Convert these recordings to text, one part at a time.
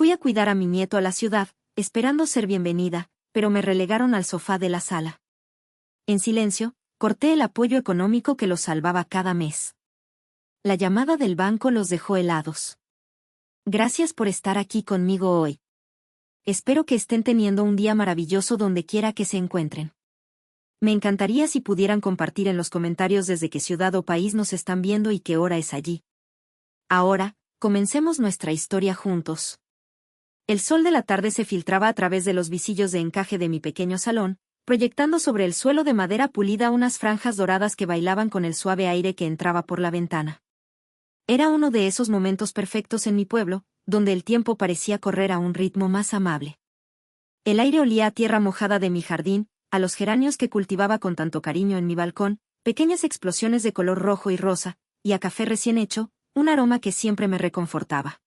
Fui a cuidar a mi nieto a la ciudad, esperando ser bienvenida, pero me relegaron al sofá de la sala. En silencio, corté el apoyo económico que los salvaba cada mes. La llamada del banco los dejó helados. Gracias por estar aquí conmigo hoy. Espero que estén teniendo un día maravilloso donde quiera que se encuentren. Me encantaría si pudieran compartir en los comentarios desde qué ciudad o país nos están viendo y qué hora es allí. Ahora, comencemos nuestra historia juntos. El sol de la tarde se filtraba a través de los visillos de encaje de mi pequeño salón, proyectando sobre el suelo de madera pulida unas franjas doradas que bailaban con el suave aire que entraba por la ventana. Era uno de esos momentos perfectos en mi pueblo, donde el tiempo parecía correr a un ritmo más amable. El aire olía a tierra mojada de mi jardín, a los geranios que cultivaba con tanto cariño en mi balcón, pequeñas explosiones de color rojo y rosa, y a café recién hecho, un aroma que siempre me reconfortaba.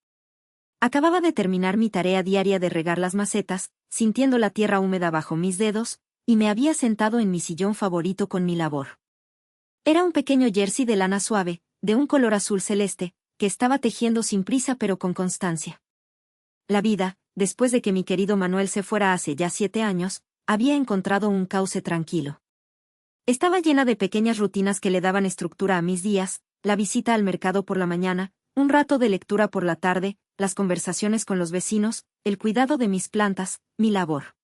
Acababa de terminar mi tarea diaria de regar las macetas, sintiendo la tierra húmeda bajo mis dedos, y me había sentado en mi sillón favorito con mi labor. Era un pequeño jersey de lana suave, de un color azul celeste, que estaba tejiendo sin prisa pero con constancia. La vida, después de que mi querido Manuel se fuera hace ya 7 años, había encontrado un cauce tranquilo. Estaba llena de pequeñas rutinas que le daban estructura a mis días, la visita al mercado por la mañana, un rato de lectura por la tarde, las conversaciones con los vecinos, el cuidado de mis plantas, mi labor.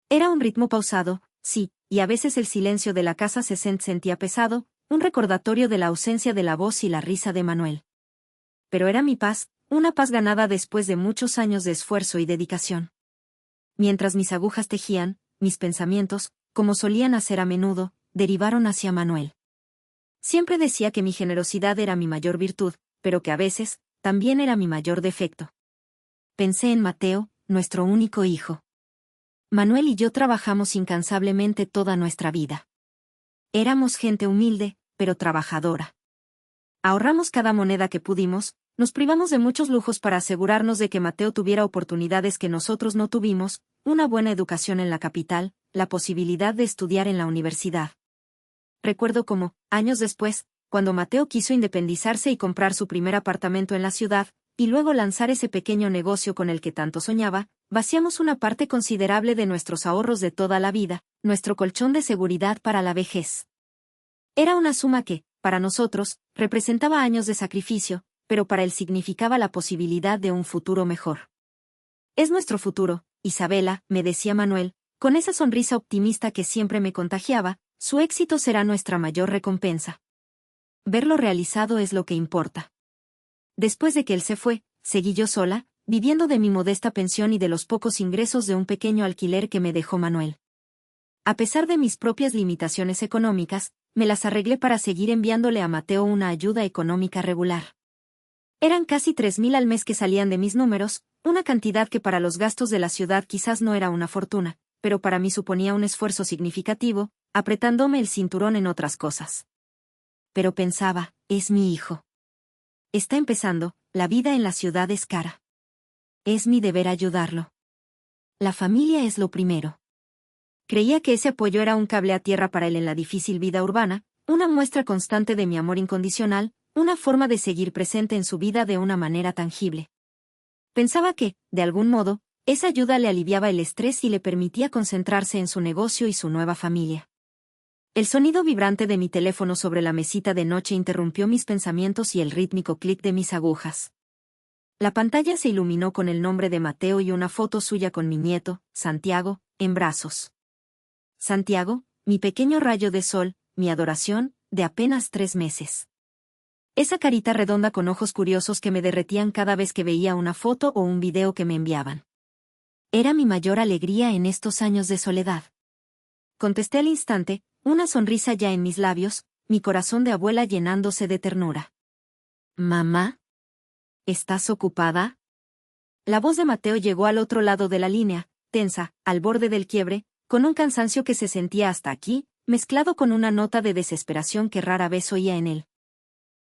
Era un ritmo pausado, sí, y a veces el silencio de la casa se sentía pesado, un recordatorio de la ausencia de la voz y la risa de Manuel. Pero era mi paz, una paz ganada después de muchos años de esfuerzo y dedicación. Mientras mis agujas tejían, mis pensamientos, como solían hacer a menudo, derivaron hacia Manuel. Siempre decía que mi generosidad era mi mayor virtud, pero que a veces, también era mi mayor defecto. Pensé en Mateo, nuestro único hijo. Manuel y yo trabajamos incansablemente toda nuestra vida. Éramos gente humilde, pero trabajadora. Ahorramos cada moneda que pudimos, nos privamos de muchos lujos para asegurarnos de que Mateo tuviera oportunidades que nosotros no tuvimos, una buena educación en la capital, la posibilidad de estudiar en la universidad. Recuerdo cómo, años después, cuando Mateo quiso independizarse y comprar su primer apartamento en la ciudad, y luego lanzar ese pequeño negocio con el que tanto soñaba, vaciamos una parte considerable de nuestros ahorros de toda la vida, nuestro colchón de seguridad para la vejez. Era una suma que, para nosotros, representaba años de sacrificio, pero para él significaba la posibilidad de un futuro mejor. Es nuestro futuro, Isabela, me decía Manuel, con esa sonrisa optimista que siempre me contagiaba, su éxito será nuestra mayor recompensa. Verlo realizado es lo que importa. Después de que él se fue, seguí yo sola, viviendo de mi modesta pensión y de los pocos ingresos de un pequeño alquiler que me dejó Manuel. A pesar de mis propias limitaciones económicas, me las arreglé para seguir enviándole a Mateo una ayuda económica regular. Eran casi 3.000 al mes que salían de mis números, una cantidad que para los gastos de la ciudad quizás no era una fortuna, pero para mí suponía un esfuerzo significativo, apretándome el cinturón en otras cosas. Pero pensaba, es mi hijo. Está empezando, la vida en la ciudad es cara. Es mi deber ayudarlo. La familia es lo primero. Creía que ese apoyo era un cable a tierra para él en la difícil vida urbana, una muestra constante de mi amor incondicional, una forma de seguir presente en su vida de una manera tangible. Pensaba que, de algún modo, esa ayuda le aliviaba el estrés y le permitía concentrarse en su negocio y su nueva familia. El sonido vibrante de mi teléfono sobre la mesita de noche interrumpió mis pensamientos y el rítmico clic de mis agujas. La pantalla se iluminó con el nombre de Mateo y una foto suya con mi nieto, Santiago, en brazos. Santiago, mi pequeño rayo de sol, mi adoración, de apenas 3 meses. Esa carita redonda con ojos curiosos que me derretían cada vez que veía una foto o un video que me enviaban. Era mi mayor alegría en estos años de soledad. Contesté al instante, una sonrisa ya en mis labios, mi corazón de abuela llenándose de ternura. «Mamá, ¿estás ocupada?» La voz de Mateo llegó al otro lado de la línea, tensa, al borde del quiebre, con un cansancio que se sentía hasta aquí, mezclado con una nota de desesperación que rara vez oía en él.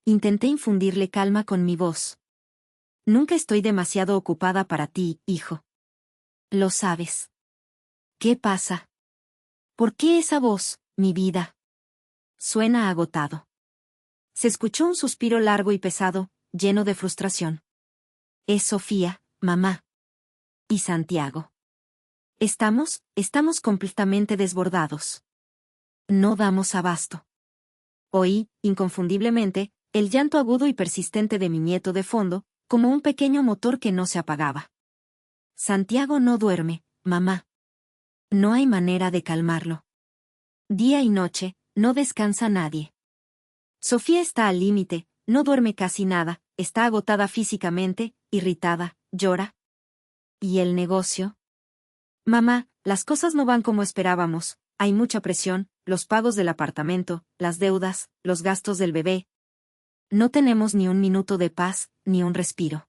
Intenté infundirle calma con mi voz. «Nunca estoy demasiado ocupada para ti, hijo. Lo sabes». «¿Qué pasa? ¿Por qué esa voz, mi vida?» Suena agotado. Se escuchó un suspiro largo y pesado, lleno de frustración. «Es Sofía, mamá». ¿Y Santiago? Estamos completamente desbordados. No damos abasto. Oí, inconfundiblemente, el llanto agudo y persistente de mi nieto de fondo, como un pequeño motor que no se apagaba. Santiago no duerme, mamá. No hay manera de calmarlo. Día y noche, no descansa nadie. Sofía está al límite, no duerme casi nada, está agotada físicamente, irritada, llora. ¿Y el negocio? Mamá, las cosas no van como esperábamos, hay mucha presión, los pagos del apartamento, las deudas, los gastos del bebé. No tenemos ni un minuto de paz, ni un respiro.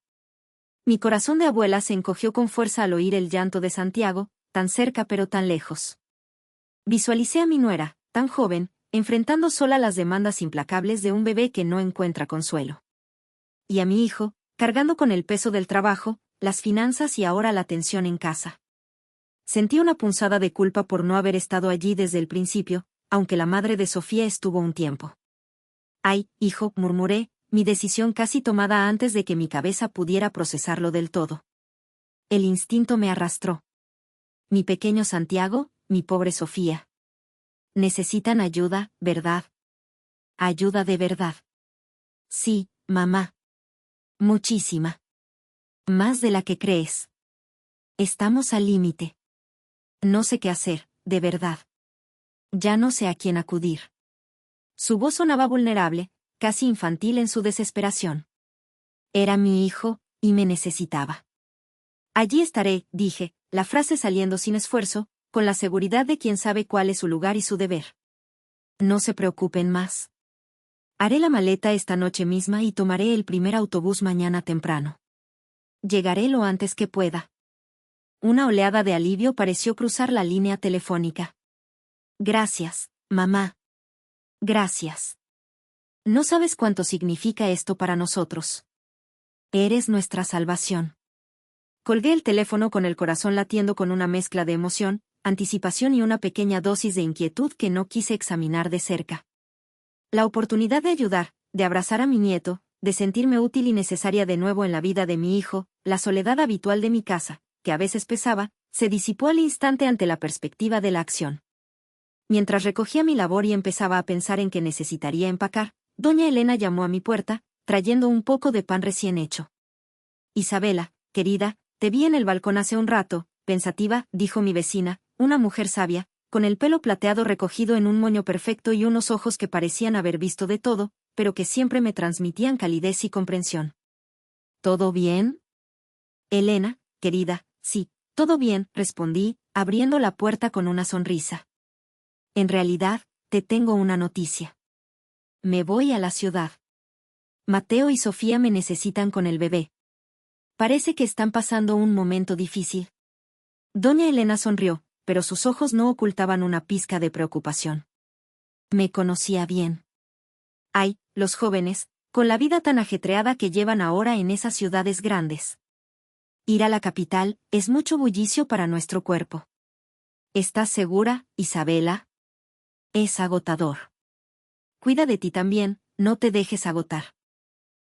Mi corazón de abuela se encogió con fuerza al oír el llanto de Santiago, tan cerca pero tan lejos. Visualicé a mi nuera, tan joven, enfrentando sola las demandas implacables de un bebé que no encuentra consuelo. Y a mi hijo, cargando con el peso del trabajo, las finanzas y ahora la tensión en casa. Sentí una punzada de culpa por no haber estado allí desde el principio, aunque la madre de Sofía estuvo un tiempo. Ay, hijo, murmuré, mi decisión casi tomada antes de que mi cabeza pudiera procesarlo del todo. El instinto me arrastró. Mi pequeño Santiago, mi pobre Sofía. Necesitan ayuda, ¿verdad? Ayuda de verdad. Sí, mamá. Muchísima. Más de la que crees. Estamos al límite. No sé qué hacer, de verdad. Ya no sé a quién acudir. Su voz sonaba vulnerable, casi infantil en su desesperación. Era mi hijo, y me necesitaba. Allí estaré, dije, la frase saliendo sin esfuerzo, con la seguridad de quien sabe cuál es su lugar y su deber. No se preocupen más. Haré la maleta esta noche misma y tomaré el primer autobús mañana temprano. Llegaré lo antes que pueda. Una oleada de alivio pareció cruzar la línea telefónica. Gracias, mamá. Gracias. No sabes cuánto significa esto para nosotros. Eres nuestra salvación. Colgué el teléfono con el corazón latiendo con una mezcla de emoción, anticipación y una pequeña dosis de inquietud que no quise examinar de cerca. La oportunidad de ayudar, de abrazar a mi nieto, de sentirme útil y necesaria de nuevo en la vida de mi hijo, la soledad habitual de mi casa, que a veces pesaba, se disipó al instante ante la perspectiva de la acción. Mientras recogía mi labor y empezaba a pensar en que necesitaría empacar, doña Elena llamó a mi puerta, trayendo un poco de pan recién hecho. Isabela, querida, te vi en el balcón hace un rato, pensativa, dijo mi vecina, una mujer sabia, con el pelo plateado recogido en un moño perfecto y unos ojos que parecían haber visto de todo, pero que siempre me transmitían calidez y comprensión. ¿Todo bien? Elena, querida, sí, todo bien, respondí, abriendo la puerta con una sonrisa. En realidad, te tengo una noticia. Me voy a la ciudad. Mateo y Sofía me necesitan con el bebé. Parece que están pasando un momento difícil. Doña Elena sonrió, pero sus ojos no ocultaban una pizca de preocupación. Me conocía bien. Ay, los jóvenes, con la vida tan ajetreada que llevan ahora en esas ciudades grandes. Ir a la capital es mucho bullicio para nuestro cuerpo. ¿Estás segura, Isabela? Es agotador. Cuida de ti también, no te dejes agotar.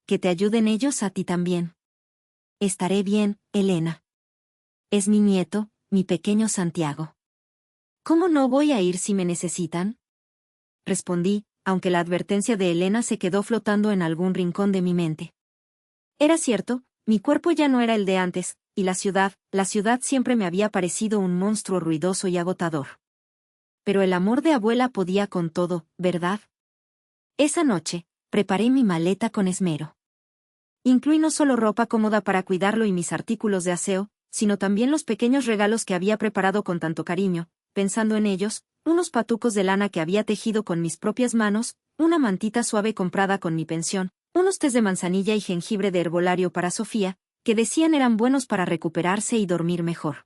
Que te ayuden ellos a ti también. Estaré bien, Elena. Es mi nieto, mi pequeño Santiago. ¿Cómo no voy a ir si me necesitan? Respondí, aunque la advertencia de Elena se quedó flotando en algún rincón de mi mente. Era cierto, mi cuerpo ya no era el de antes, y la ciudad siempre me había parecido un monstruo ruidoso y agotador. Pero el amor de abuela podía con todo, ¿verdad? Esa noche, preparé mi maleta con esmero. Incluí no solo ropa cómoda para cuidarlo y mis artículos de aseo, sino también los pequeños regalos que había preparado con tanto cariño, pensando en ellos, unos patucos de lana que había tejido con mis propias manos, una mantita suave comprada con mi pensión, unos tés de manzanilla y jengibre de herbolario para Sofía, que decían eran buenos para recuperarse y dormir mejor.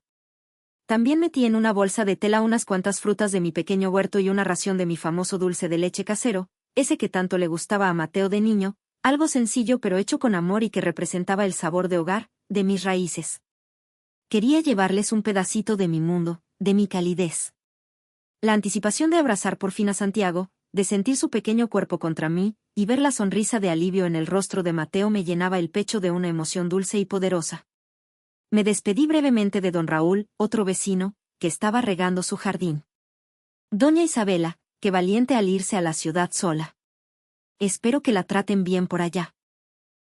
También metí en una bolsa de tela unas cuantas frutas de mi pequeño huerto y una ración de mi famoso dulce de leche casero, ese que tanto le gustaba a Mateo de niño, algo sencillo pero hecho con amor y que representaba el sabor de hogar, de mis raíces. Quería llevarles un pedacito de mi mundo, de mi calidez. La anticipación de abrazar por fin a Santiago, de sentir su pequeño cuerpo contra mí, y ver la sonrisa de alivio en el rostro de Mateo me llenaba el pecho de una emoción dulce y poderosa. Me despedí brevemente de don Raúl, otro vecino, que estaba regando su jardín. Doña Isabela, qué valiente al irse a la ciudad sola. Espero que la traten bien por allá.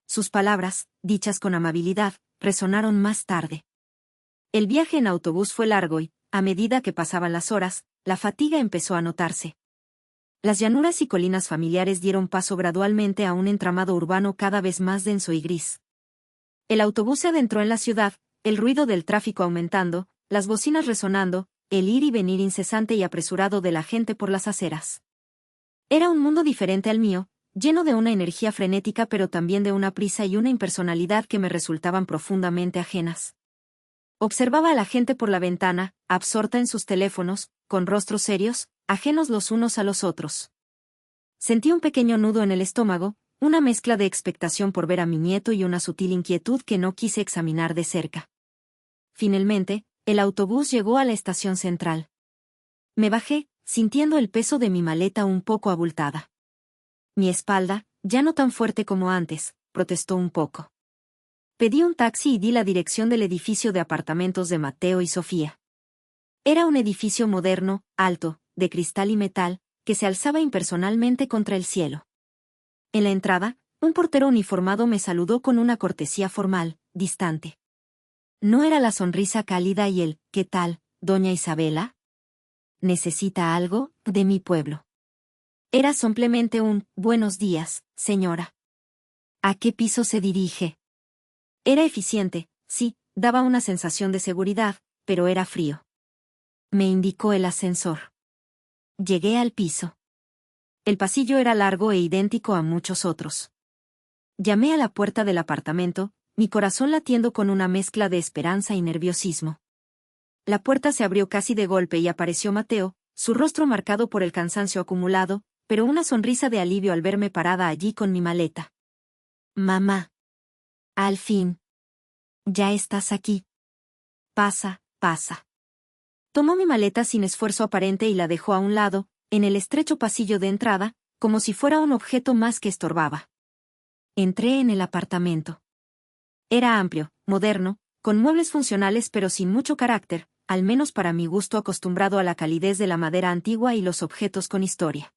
Sus palabras, dichas con amabilidad, resonaron más tarde. El viaje en autobús fue largo y, a medida que pasaban las horas, la fatiga empezó a notarse. Las llanuras y colinas familiares dieron paso gradualmente a un entramado urbano cada vez más denso y gris. El autobús se adentró en la ciudad, el ruido del tráfico aumentando, las bocinas resonando, el ir y venir incesante y apresurado de la gente por las aceras. Era un mundo diferente al mío, lleno de una energía frenética pero también de una prisa y una impersonalidad que me resultaban profundamente ajenas. Observaba a la gente por la ventana, absorta en sus teléfonos, con rostros serios, ajenos los unos a los otros. Sentí un pequeño nudo en el estómago, una mezcla de expectación por ver a mi nieto y una sutil inquietud que no quise examinar de cerca. Finalmente, el autobús llegó a la estación central. Me bajé, sintiendo el peso de mi maleta un poco abultada. Mi espalda, ya no tan fuerte como antes, protestó un poco. Pedí un taxi y di la dirección del edificio de apartamentos de Mateo y Sofía. Era un edificio moderno, alto, de cristal y metal, que se alzaba impersonalmente contra el cielo. En la entrada, un portero uniformado me saludó con una cortesía formal, distante. No era la sonrisa cálida y el «¿Qué tal, doña Isabela? ¿Necesita algo de mi pueblo?» Era simplemente un «Buenos días, señora». ¿A qué piso se dirige? Era eficiente, sí, daba una sensación de seguridad, pero era frío. Me indicó el ascensor. Llegué al piso. El pasillo era largo e idéntico a muchos otros. Llamé a la puerta del apartamento, mi corazón latiendo con una mezcla de esperanza y nerviosismo. La puerta se abrió casi de golpe y apareció Mateo, su rostro marcado por el cansancio acumulado, pero una sonrisa de alivio al verme parada allí con mi maleta. «Mamá. Al fin. Ya estás aquí. Pasa, pasa». Tomó mi maleta sin esfuerzo aparente y la dejó a un lado, en el estrecho pasillo de entrada, como si fuera un objeto más que estorbaba. Entré en el apartamento. Era amplio, moderno, con muebles funcionales pero sin mucho carácter, al menos para mi gusto acostumbrado a la calidez de la madera antigua y los objetos con historia.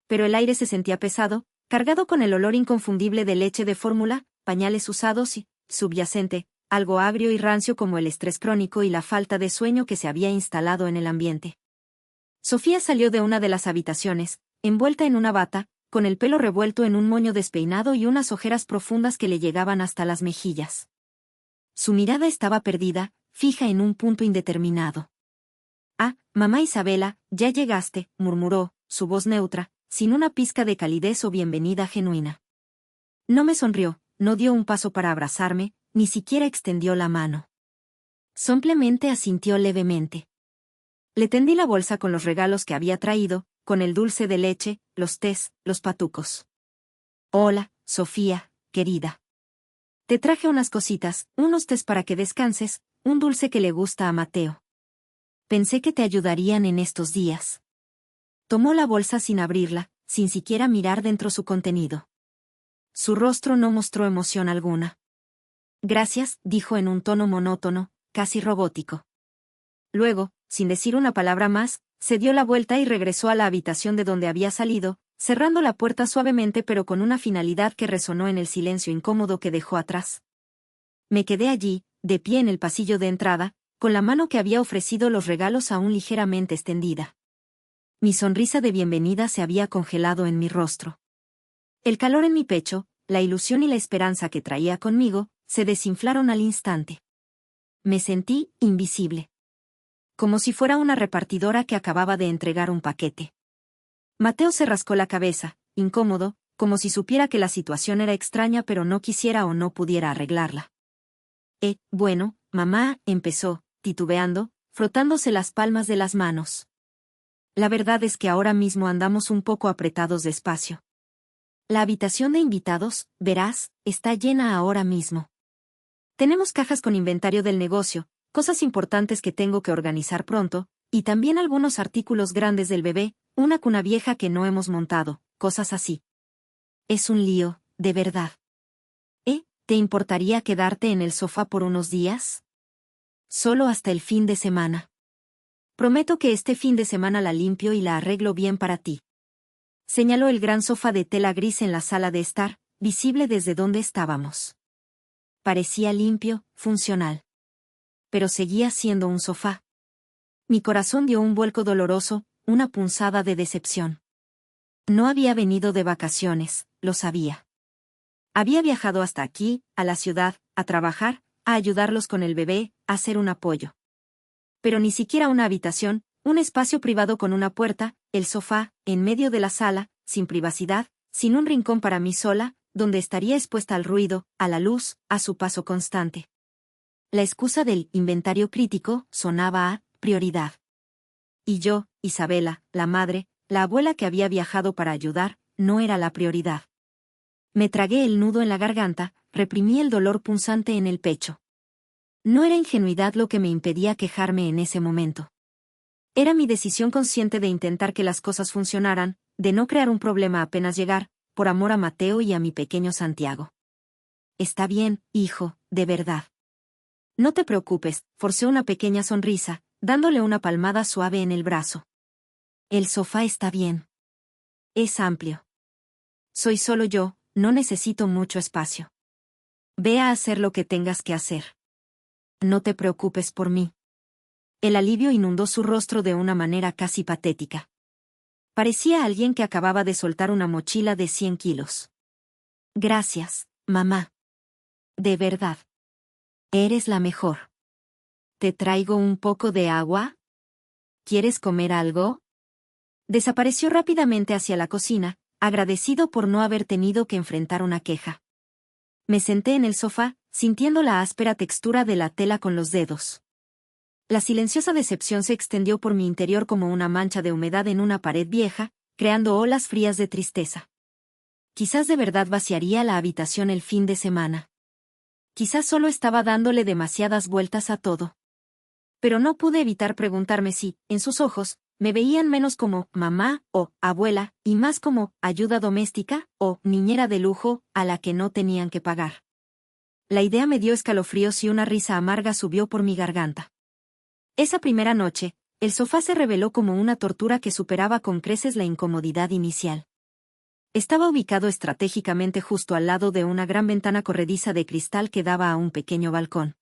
Pero el aire se sentía pesado, cargado con el olor inconfundible de leche de fórmula, pañales usados y, subyacente, algo agrio y rancio como el estrés crónico y la falta de sueño que se había instalado en el ambiente. Sofía salió de una de las habitaciones, envuelta en una bata, con el pelo revuelto en un moño despeinado y unas ojeras profundas que le llegaban hasta las mejillas. Su mirada estaba perdida, fija en un punto indeterminado. «Ah, mamá Isabela, ya llegaste», murmuró, su voz neutra, sin una pizca de calidez o bienvenida genuina. No me sonrió, no dio un paso para abrazarme, ni siquiera extendió la mano. Simplemente asintió levemente. Le tendí la bolsa con los regalos que había traído, con el dulce de leche, los tés, los patucos. «Hola, Sofía, querida. Te traje unas cositas, unos tés para que descanses, un dulce que le gusta a Mateo. Pensé que te ayudarían en estos días». Tomó la bolsa sin abrirla, sin siquiera mirar dentro su contenido. Su rostro no mostró emoción alguna. «Gracias», dijo en un tono monótono, casi robótico. Luego, sin decir una palabra más, se dio la vuelta y regresó a la habitación de donde había salido, cerrando la puerta suavemente pero con una finalidad que resonó en el silencio incómodo que dejó atrás. Me quedé allí, de pie en el pasillo de entrada, con la mano que había ofrecido los regalos aún ligeramente extendida. Mi sonrisa de bienvenida se había congelado en mi rostro. El calor en mi pecho, la ilusión y la esperanza que traía conmigo, se desinflaron al instante. Me sentí invisible. Como si fuera una repartidora que acababa de entregar un paquete. Mateo se rascó la cabeza, incómodo, como si supiera que la situación era extraña pero no quisiera o no pudiera arreglarla. Bueno, mamá», empezó, titubeando, frotándose las palmas de las manos. «La verdad es que ahora mismo andamos un poco apretados de espacio. La habitación de invitados, verás, está llena ahora mismo. Tenemos cajas con inventario del negocio, cosas importantes que tengo que organizar pronto, y también algunos artículos grandes del bebé, una cuna vieja que no hemos montado, cosas así. Es un lío, de verdad». ¿te importaría quedarte en el sofá por unos días? Solo hasta el fin de semana. Prometo que este fin de semana la limpio y la arreglo bien para ti. Señaló el gran sofá de tela gris en la sala de estar, visible desde donde estábamos. Parecía limpio, funcional. Pero seguía siendo un sofá. Mi corazón dio un vuelco doloroso, una punzada de decepción. No había venido de vacaciones, lo sabía. Había viajado hasta aquí, a la ciudad, a trabajar, a ayudarlos con el bebé, a ser un apoyo. Pero ni siquiera una habitación, un espacio privado con una puerta, el sofá, en medio de la sala, sin privacidad, sin un rincón para mí sola, donde estaría expuesta al ruido, a la luz, a su paso constante. La excusa del inventario crítico sonaba a prioridad. Y yo, Isabela, la madre, la abuela que había viajado para ayudar, no era la prioridad. Me tragué el nudo en la garganta, reprimí el dolor punzante en el pecho. No era ingenuidad lo que me impedía quejarme en ese momento. Era mi decisión consciente de intentar que las cosas funcionaran, de no crear un problema apenas llegar, por amor a Mateo y a mi pequeño Santiago. Está bien, hijo, de verdad. No te preocupes, forcé una pequeña sonrisa, dándole una palmada suave en el brazo. El sofá está bien. Es amplio. Soy solo yo, no necesito mucho espacio. Ve a hacer lo que tengas que hacer. No te preocupes por mí. El alivio inundó su rostro de una manera casi patética. Parecía alguien que acababa de soltar una mochila de 100 kilos. Gracias, mamá. De verdad. Eres la mejor. ¿Te traigo un poco de agua? ¿Quieres comer algo? Desapareció rápidamente hacia la cocina, agradecido por no haber tenido que enfrentar una queja. Me senté en el sofá, sintiendo la áspera textura de la tela con los dedos. La silenciosa decepción se extendió por mi interior como una mancha de humedad en una pared vieja, creando olas frías de tristeza. Quizás de verdad vaciaría la habitación el fin de semana. Quizás solo estaba dándole demasiadas vueltas a todo. Pero no pude evitar preguntarme si, en sus ojos, me veían menos como mamá o abuela, y más como ayuda doméstica o niñera de lujo a la que no tenían que pagar. La idea me dio escalofríos y una risa amarga subió por mi garganta. Esa primera noche, el sofá se reveló como una tortura que superaba con creces la incomodidad inicial. Estaba ubicado estratégicamente justo al lado de una gran ventana corrediza de cristal que daba a un pequeño balcón.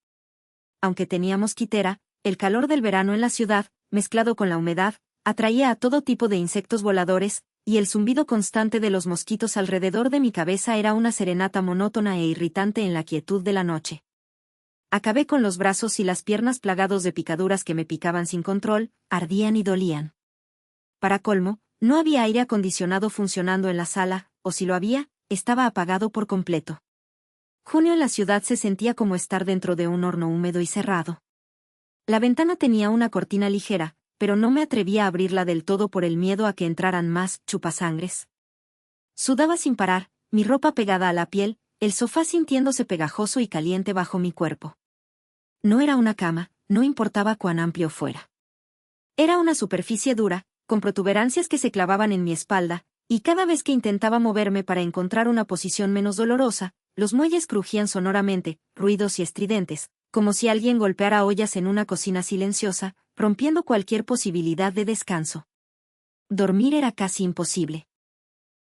Aunque tenía mosquitera, el calor del verano en la ciudad, mezclado con la humedad, atraía a todo tipo de insectos voladores, y el zumbido constante de los mosquitos alrededor de mi cabeza era una serenata monótona e irritante en la quietud de la noche. Acabé con los brazos y las piernas plagados de picaduras que me picaban sin control, ardían y dolían. Para colmo, no había aire acondicionado funcionando en la sala, o si lo había, estaba apagado por completo. Junio en la ciudad se sentía como estar dentro de un horno húmedo y cerrado. La ventana tenía una cortina ligera, pero no me atrevía a abrirla del todo por el miedo a que entraran más chupasangres. Sudaba sin parar, mi ropa pegada a la piel, el sofá sintiéndose pegajoso y caliente bajo mi cuerpo. No era una cama, no importaba cuán amplio fuera. Era una superficie dura, con protuberancias que se clavaban en mi espalda, y cada vez que intentaba moverme para encontrar una posición menos dolorosa, los muelles crujían sonoramente, ruidos y estridentes, como si alguien golpeara ollas en una cocina silenciosa, rompiendo cualquier posibilidad de descanso. Dormir era casi imposible.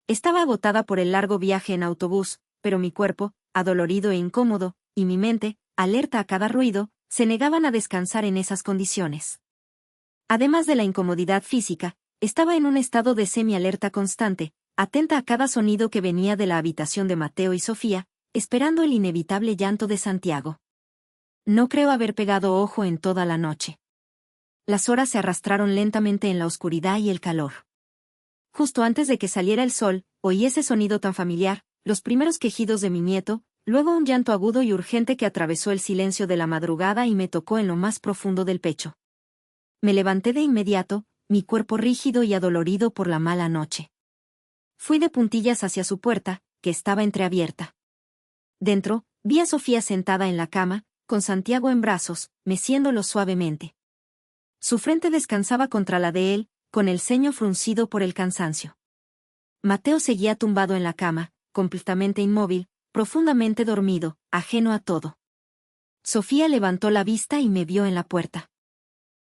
Estaba agotada por el largo viaje en autobús, pero mi cuerpo, adolorido e incómodo, y mi mente, alerta a cada ruido, se negaban a descansar en esas condiciones. Además de la incomodidad física, estaba en un estado de semi-alerta constante, atenta a cada sonido que venía de la habitación de Mateo y Sofía, esperando el inevitable llanto de Santiago. No creo haber pegado ojo en toda la noche. Las horas se arrastraron lentamente en la oscuridad y el calor. Justo antes de que saliera el sol, oí ese sonido tan familiar, los primeros quejidos de mi nieto, luego un llanto agudo y urgente que atravesó el silencio de la madrugada y me tocó en lo más profundo del pecho. Me levanté de inmediato, mi cuerpo rígido y adolorido por la mala noche. Fui de puntillas hacia su puerta, que estaba entreabierta. Dentro, vi a Sofía sentada en la cama, con Santiago en brazos, meciéndolo suavemente. Su frente descansaba contra la de él, con el ceño fruncido por el cansancio. Mateo seguía tumbado en la cama, completamente inmóvil, profundamente dormido, ajeno a todo. Sofía levantó la vista y me vio en la puerta.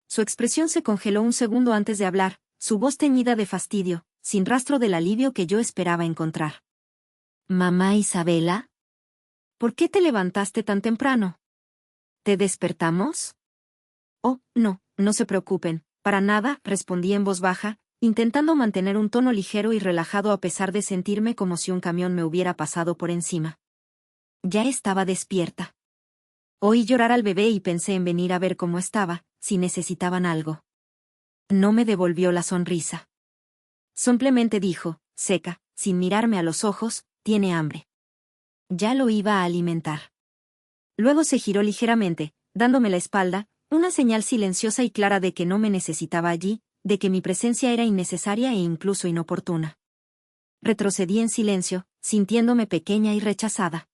Su expresión se congeló un segundo antes de hablar, su voz teñida de fastidio, sin rastro del alivio que yo esperaba encontrar. «¿Mamá Isabela? ¿Por qué te levantaste tan temprano? ¿Te despertamos?» «Oh, no, no se preocupen, para nada», respondí en voz baja, intentando mantener un tono ligero y relajado a pesar de sentirme como si un camión me hubiera pasado por encima. Ya estaba despierta. Oí llorar al bebé y pensé en venir a ver cómo estaba, si necesitaban algo. No me devolvió la sonrisa. Simplemente dijo, seca, sin mirarme a los ojos, «tiene hambre». Ya lo iba a alimentar. Luego se giró ligeramente, dándome la espalda, una señal silenciosa y clara de que no me necesitaba allí, de que mi presencia era innecesaria e incluso inoportuna. Retrocedí en silencio, sintiéndome pequeña y rechazada.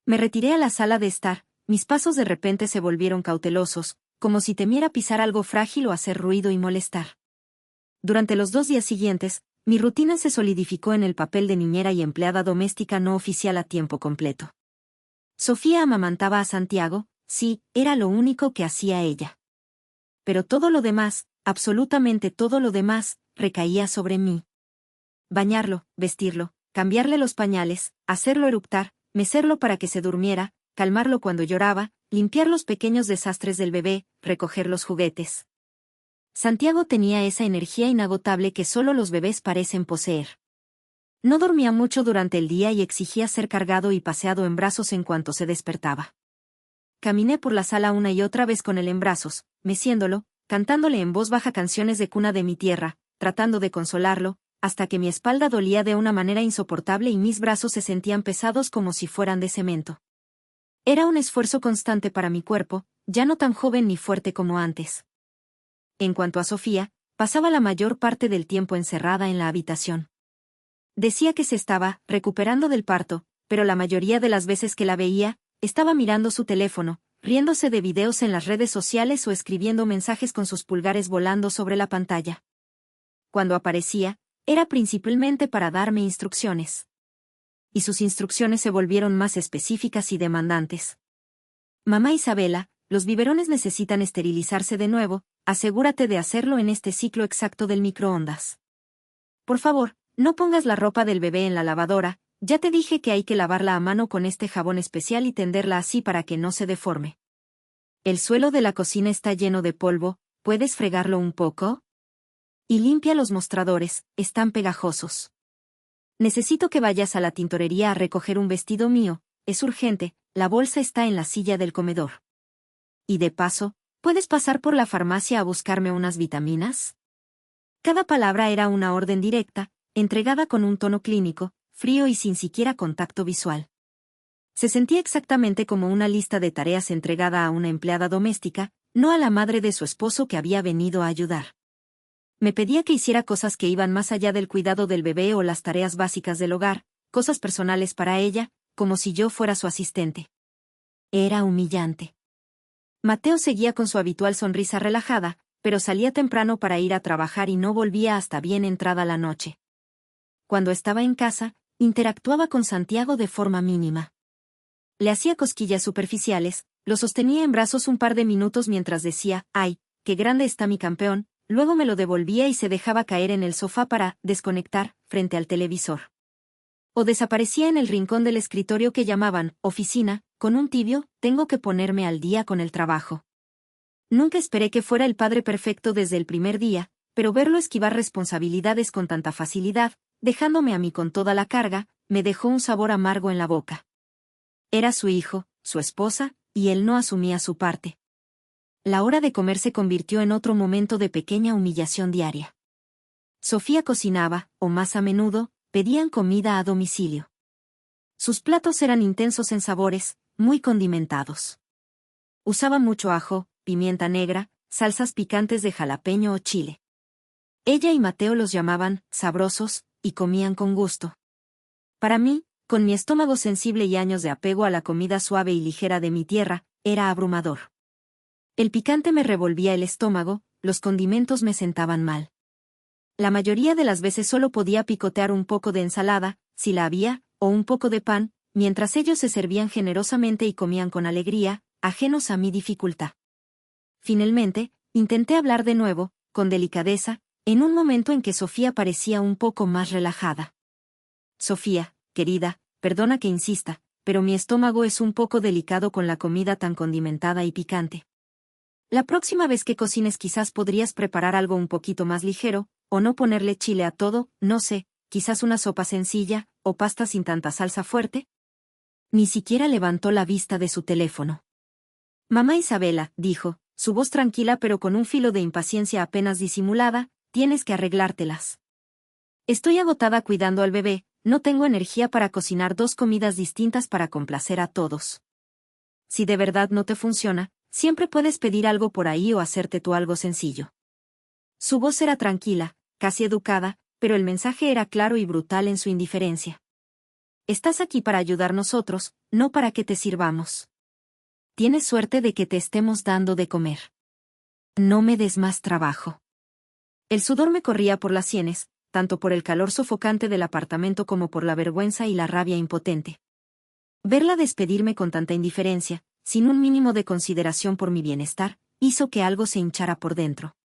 Me retiré a la sala de estar, mis pasos de repente se volvieron cautelosos, como si temiera pisar algo frágil o hacer ruido y molestar. Durante los 2 días siguientes, mi rutina se solidificó en el papel de niñera y empleada doméstica no oficial a tiempo completo. Sofía amamantaba a Santiago, sí, era lo único que hacía ella. Pero todo lo demás, absolutamente todo lo demás, recaía sobre mí. Bañarlo, vestirlo, cambiarle los pañales, hacerlo eructar, mecerlo para que se durmiera, calmarlo cuando lloraba, limpiar los pequeños desastres del bebé, recoger los juguetes. Santiago tenía esa energía inagotable que solo los bebés parecen poseer. No dormía mucho durante el día y exigía ser cargado y paseado en brazos en cuanto se despertaba. Caminé por la sala una y otra vez con él en brazos, meciéndolo, cantándole en voz baja canciones de cuna de mi tierra, tratando de consolarlo, hasta que mi espalda dolía de una manera insoportable y mis brazos se sentían pesados como si fueran de cemento. Era un esfuerzo constante para mi cuerpo, ya no tan joven ni fuerte como antes. En cuanto a Sofía, pasaba la mayor parte del tiempo encerrada en la habitación. Decía que se estaba recuperando del parto, pero la mayoría de las veces que la veía, estaba mirando su teléfono, riéndose de videos en las redes sociales o escribiendo mensajes con sus pulgares volando sobre la pantalla. Cuando aparecía, era principalmente para darme instrucciones. Y sus instrucciones se volvieron más específicas y demandantes. «Mamá Isabela, los biberones necesitan esterilizarse de nuevo, asegúrate de hacerlo en este ciclo exacto del microondas. Por favor, no pongas la ropa del bebé en la lavadora, ya te dije que hay que lavarla a mano con este jabón especial y tenderla así para que no se deforme. El suelo de la cocina está lleno de polvo, ¿puedes fregarlo un poco? Y limpia los mostradores, están pegajosos. Necesito que vayas a la tintorería a recoger un vestido mío, es urgente, la bolsa está en la silla del comedor. Y de paso, ¿puedes pasar por la farmacia a buscarme unas vitaminas?» Cada palabra era una orden directa, entregada con un tono clínico, frío y sin siquiera contacto visual. Se sentía exactamente como una lista de tareas entregada a una empleada doméstica, no a la madre de su esposo que había venido a ayudar. Me pedía que hiciera cosas que iban más allá del cuidado del bebé o las tareas básicas del hogar, cosas personales para ella, como si yo fuera su asistente. Era humillante. Mateo seguía con su habitual sonrisa relajada, pero salía temprano para ir a trabajar y no volvía hasta bien entrada la noche. Cuando estaba en casa, interactuaba con Santiago de forma mínima. Le hacía cosquillas superficiales, lo sostenía en brazos un par de minutos mientras decía, «¡Ay, qué grande está mi campeón!», luego me lo devolvía y se dejaba caer en el sofá para desconectar, frente al televisor. O desaparecía en el rincón del escritorio que llamaban oficina, con un tibio, «tengo que ponerme al día con el trabajo». Nunca esperé que fuera el padre perfecto desde el primer día, pero verlo esquivar responsabilidades con tanta facilidad, dejándome a mí con toda la carga, me dejó un sabor amargo en la boca. Era su hijo, su esposa, y él no asumía su parte. La hora de comer se convirtió en otro momento de pequeña humillación diaria. Sofía cocinaba, o más a menudo, pedían comida a domicilio. Sus platos eran intensos en sabores, muy condimentados. Usaba mucho ajo, pimienta negra, salsas picantes de jalapeño o chile. Ella y Mateo los llamaban sabrosos, y comían con gusto. Para mí, con mi estómago sensible y años de apego a la comida suave y ligera de mi tierra, era abrumador. El picante me revolvía el estómago, los condimentos me sentaban mal. La mayoría de las veces solo podía picotear un poco de ensalada, si la había, o un poco de pan, mientras ellos se servían generosamente y comían con alegría, ajenos a mi dificultad. Finalmente, intenté hablar de nuevo, con delicadeza, en un momento en que Sofía parecía un poco más relajada. Sofía, querida, perdona que insista, pero mi estómago es un poco delicado con la comida tan condimentada y picante. La próxima vez que cocines quizás podrías preparar algo un poquito más ligero, o no ponerle chile a todo, no sé, quizás una sopa sencilla, o pasta sin tanta salsa fuerte. Ni siquiera levantó la vista de su teléfono. Mamá Isabela, dijo, su voz tranquila pero con un filo de impaciencia apenas disimulada, tienes que arreglártelas. Estoy agotada cuidando al bebé, no tengo energía para cocinar 2 comidas distintas para complacer a todos. Si de verdad no te funciona, siempre puedes pedir algo por ahí o hacerte tú algo sencillo. Su voz era tranquila, casi educada, pero el mensaje era claro y brutal en su indiferencia. Estás aquí para ayudar nosotros, no para que te sirvamos. Tienes suerte de que te estemos dando de comer. No me des más trabajo. El sudor me corría por las sienes, tanto por el calor sofocante del apartamento como por la vergüenza y la rabia impotente. Verla despedirme con tanta indiferencia, sin un mínimo de consideración por mi bienestar, hizo que algo se hinchara por dentro.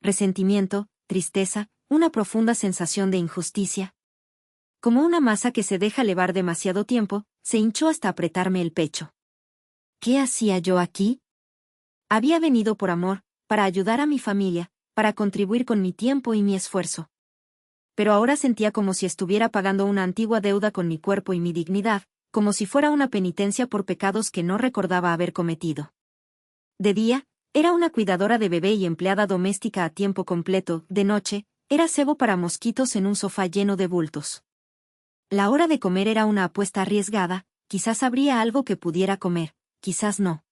Resentimiento, tristeza, una profunda sensación de injusticia. Como una masa que se deja levar demasiado tiempo, se hinchó hasta apretarme el pecho. ¿Qué hacía yo aquí? Había venido por amor, para ayudar a mi familia, para contribuir con mi tiempo y mi esfuerzo. Pero ahora sentía como si estuviera pagando una antigua deuda con mi cuerpo y mi dignidad, como si fuera una penitencia por pecados que no recordaba haber cometido. De día, era una cuidadora de bebé y empleada doméstica a tiempo completo, de noche, era cebo para mosquitos en un sofá lleno de bultos. La hora de comer era una apuesta arriesgada, quizás habría algo que pudiera comer, quizás no.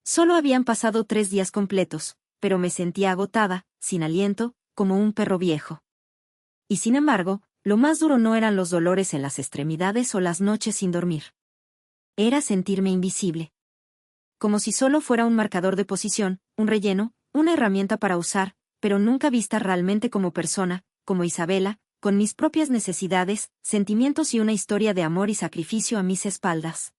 Solo habían pasado 3 días completos, pero me sentía agotada, sin aliento, como un perro viejo. Y sin embargo, lo más duro no eran los dolores en las extremidades o las noches sin dormir. Era sentirme invisible. Como si solo fuera un marcador de posición, un relleno, una herramienta para usar, pero nunca vista realmente como persona, como Isabela, con mis propias necesidades, sentimientos y una historia de amor y sacrificio a mis espaldas.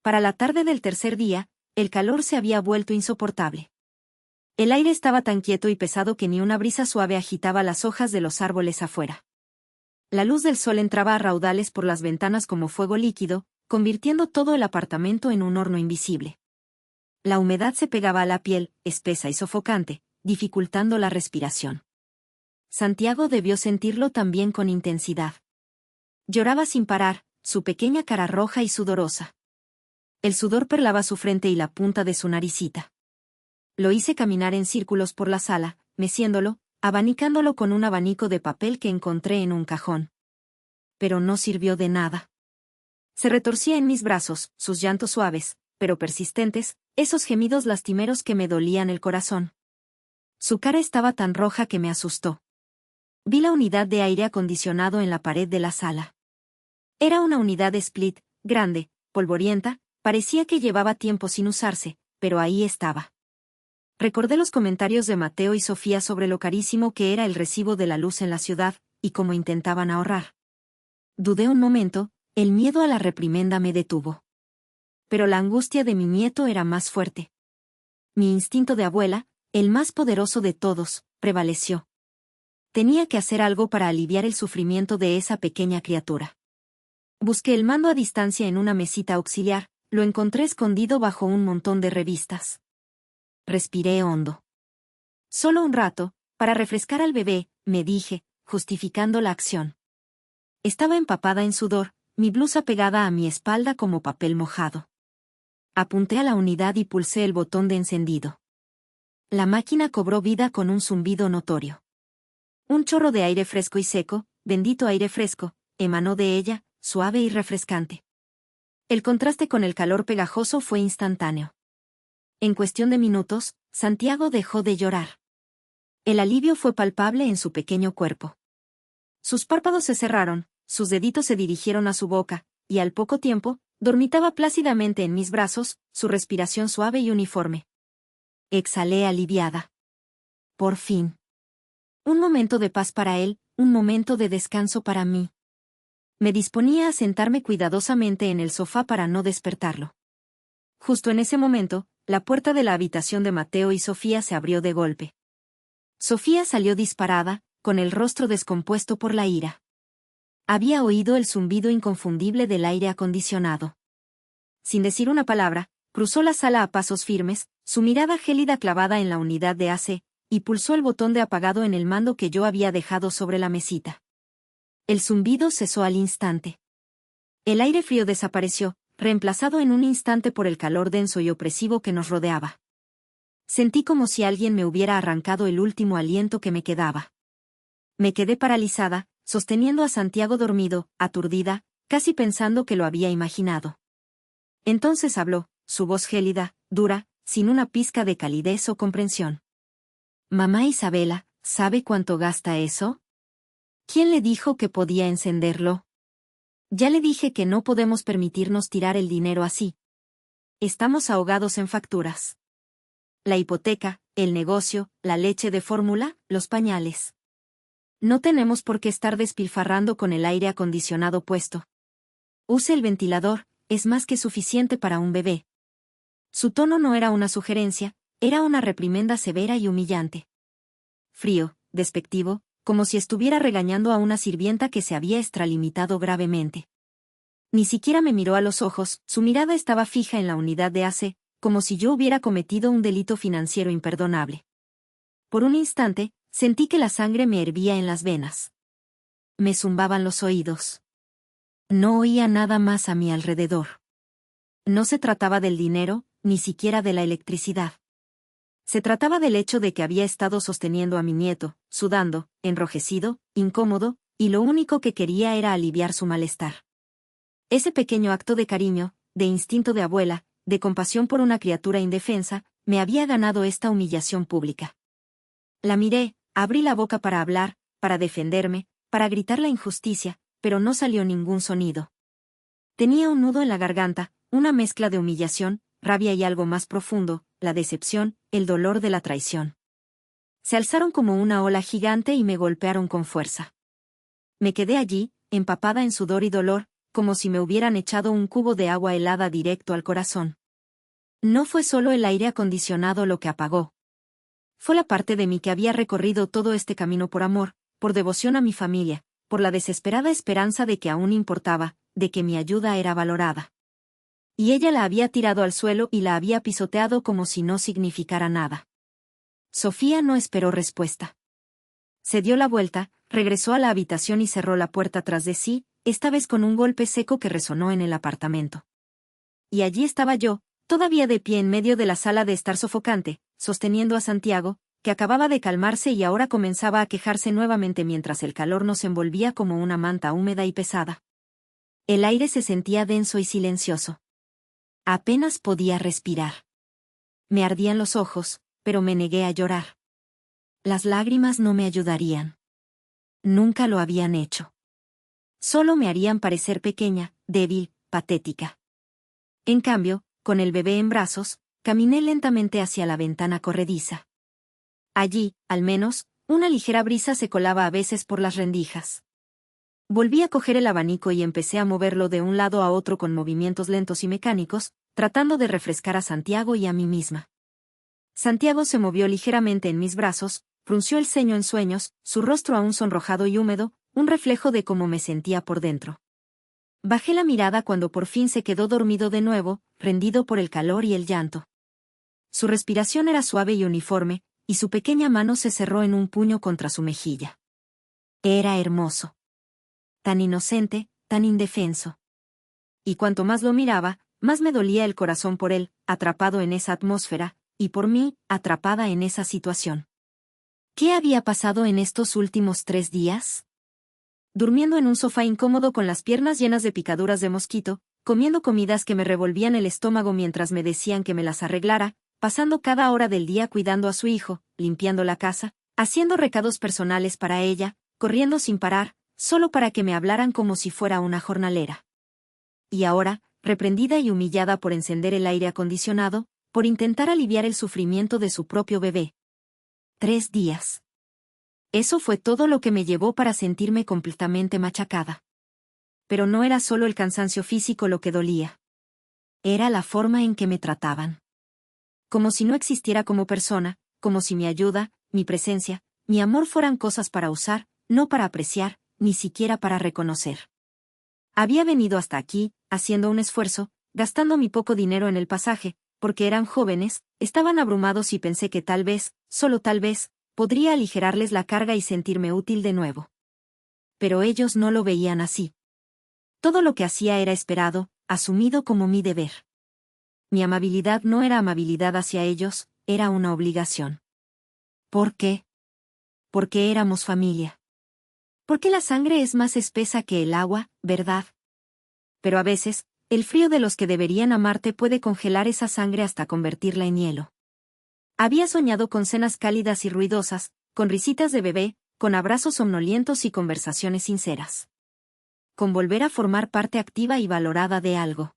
Para la tarde del tercer día, el calor se había vuelto insoportable. El aire estaba tan quieto y pesado que ni una brisa suave agitaba las hojas de los árboles afuera. La luz del sol entraba a raudales por las ventanas como fuego líquido, convirtiendo todo el apartamento en un horno invisible. La humedad se pegaba a la piel, espesa y sofocante, dificultando la respiración. Santiago debió sentirlo también con intensidad. Lloraba sin parar, su pequeña cara roja y sudorosa. El sudor perlaba su frente y la punta de su naricita. Lo hice caminar en círculos por la sala, meciéndolo, abanicándolo con un abanico de papel que encontré en un cajón. Pero no sirvió de nada. Se retorcía en mis brazos, sus llantos suaves, pero persistentes, esos gemidos lastimeros que me dolían el corazón. Su cara estaba tan roja que me asustó. Vi la unidad de aire acondicionado en la pared de la sala. Era una unidad split, grande, polvorienta, parecía que llevaba tiempo sin usarse, pero ahí estaba. Recordé los comentarios de Mateo y Sofía sobre lo carísimo que era el recibo de la luz en la ciudad, y cómo intentaban ahorrar. Dudé un momento, el miedo a la reprimenda me detuvo. Pero la angustia de mi nieto era más fuerte. Mi instinto de abuela, el más poderoso de todos, prevaleció. Tenía que hacer algo para aliviar el sufrimiento de esa pequeña criatura. Busqué el mando a distancia en una mesita auxiliar, lo encontré escondido bajo un montón de revistas. Respiré hondo. Solo un rato, para refrescar al bebé, me dije, justificando la acción. Estaba empapada en sudor, mi blusa pegada a mi espalda como papel mojado. Apunté a la unidad y pulsé el botón de encendido. La máquina cobró vida con un zumbido notorio. Un chorro de aire fresco y seco, bendito aire fresco, emanó de ella, suave y refrescante. El contraste con el calor pegajoso fue instantáneo. En cuestión de minutos, Santiago dejó de llorar. El alivio fue palpable en su pequeño cuerpo. Sus párpados se cerraron, sus deditos se dirigieron a su boca, y al poco tiempo, dormitaba plácidamente en mis brazos, su respiración suave y uniforme. Exhalé aliviada. Por fin. Un momento de paz para él, un momento de descanso para mí. Me disponía a sentarme cuidadosamente en el sofá para no despertarlo. Justo en ese momento, la puerta de la habitación de Mateo y Sofía se abrió de golpe. Sofía salió disparada, con el rostro descompuesto por la ira. Había oído el zumbido inconfundible del aire acondicionado. Sin decir una palabra, cruzó la sala a pasos firmes, su mirada gélida clavada en la unidad de AC, y pulsó el botón de apagado en el mando que yo había dejado sobre la mesita. El zumbido cesó al instante. El aire frío desapareció, reemplazado en un instante por el calor denso y opresivo que nos rodeaba. Sentí como si alguien me hubiera arrancado el último aliento que me quedaba. Me quedé paralizada, sosteniendo a Santiago dormido, aturdida, casi pensando que lo había imaginado. Entonces habló, su voz gélida, dura, sin una pizca de calidez o comprensión. «Mamá Isabela, ¿sabe cuánto gasta eso? ¿Quién le dijo que podía encenderlo? Ya le dije que no podemos permitirnos tirar el dinero así. Estamos ahogados en facturas. La hipoteca, el negocio, la leche de fórmula, los pañales. No tenemos por qué estar despilfarrando con el aire acondicionado puesto. Use el ventilador, es más que suficiente para un bebé». Su tono no era una sugerencia, era una reprimenda severa y humillante. Frío, despectivo, como si estuviera regañando a una sirvienta que se había extralimitado gravemente. Ni siquiera me miró a los ojos, su mirada estaba fija en la unidad de AC, como si yo hubiera cometido un delito financiero imperdonable. Por un instante, sentí que la sangre me hervía en las venas. Me zumbaban los oídos. No oía nada más a mi alrededor. No se trataba del dinero, ni siquiera de la electricidad. Se trataba del hecho de que había estado sosteniendo a mi nieto, sudando, enrojecido, incómodo, y lo único que quería era aliviar su malestar. Ese pequeño acto de cariño, de instinto de abuela, de compasión por una criatura indefensa, me había ganado esta humillación pública. La miré, abrí la boca para hablar, para defenderme, para gritar la injusticia, pero no salió ningún sonido. Tenía un nudo en la garganta, una mezcla de humillación, rabia y algo más profundo, la decepción, el dolor de la traición. Se alzaron como una ola gigante y me golpearon con fuerza. Me quedé allí, empapada en sudor y dolor, como si me hubieran echado un cubo de agua helada directo al corazón. No fue solo el aire acondicionado lo que apagó. Fue la parte de mí que había recorrido todo este camino por amor, por devoción a mi familia, por la desesperada esperanza de que aún importaba, de que mi ayuda era valorada. Y ella la había tirado al suelo y la había pisoteado como si no significara nada. Sofía no esperó respuesta. Se dio la vuelta, regresó a la habitación y cerró la puerta tras de sí, esta vez con un golpe seco que resonó en el apartamento. Y allí estaba yo, todavía de pie en medio de la sala de estar sofocante, sosteniendo a Santiago, que acababa de calmarse y ahora comenzaba a quejarse nuevamente mientras el calor nos envolvía como una manta húmeda y pesada. El aire se sentía denso y silencioso. Apenas podía respirar. Me ardían los ojos, pero me negué a llorar. Las lágrimas no me ayudarían. Nunca lo habían hecho. Solo me harían parecer pequeña, débil, patética. En cambio, con el bebé en brazos, caminé lentamente hacia la ventana corrediza. Allí, al menos, una ligera brisa se colaba a veces por las rendijas. Volví a coger el abanico y empecé a moverlo de un lado a otro con movimientos lentos y mecánicos, tratando de refrescar a Santiago y a mí misma. Santiago se movió ligeramente en mis brazos, frunció el ceño en sueños, su rostro aún sonrojado y húmedo, un reflejo de cómo me sentía por dentro. Bajé la mirada cuando por fin se quedó dormido de nuevo, rendido por el calor y el llanto. Su respiración era suave y uniforme, y su pequeña mano se cerró en un puño contra su mejilla. Era hermoso. Tan inocente, tan indefenso. Y cuanto más lo miraba, más me dolía el corazón por él, atrapado en esa atmósfera, y por mí, atrapada en esa situación. ¿Qué había pasado en estos últimos 3 días? Durmiendo en un sofá incómodo con las piernas llenas de picaduras de mosquito, comiendo comidas que me revolvían el estómago mientras me decían que me las arreglara, pasando cada hora del día cuidando a su hijo, limpiando la casa, haciendo recados personales para ella, corriendo sin parar, solo para que me hablaran como si fuera una jornalera. Y ahora, reprendida y humillada por encender el aire acondicionado, por intentar aliviar el sufrimiento de su propio bebé. 3 días. Eso fue todo lo que me llevó para sentirme completamente machacada. pero no era solo el cansancio físico lo que dolía. Era la forma en que me trataban. Como si no existiera como persona, como si mi ayuda, mi presencia, mi amor fueran cosas para usar, no para apreciar, ni siquiera para reconocer. Había venido hasta aquí, haciendo un esfuerzo, gastando mi poco dinero en el pasaje, porque eran jóvenes, estaban abrumados y pensé que tal vez, solo tal vez, podría aligerarles la carga y sentirme útil de nuevo. Pero ellos no lo veían así. Todo lo que hacía era esperado, asumido como mi deber. Mi amabilidad no era amabilidad hacia ellos, era una obligación. ¿Por qué? Porque éramos familia. Porque la sangre es más espesa que el agua, ¿verdad? Pero a veces, el frío de los que deberían amarte puede congelar esa sangre hasta convertirla en hielo. Había soñado con cenas cálidas y ruidosas, con risitas de bebé, con abrazos somnolientos y conversaciones sinceras. Con volver a formar parte activa y valorada de algo.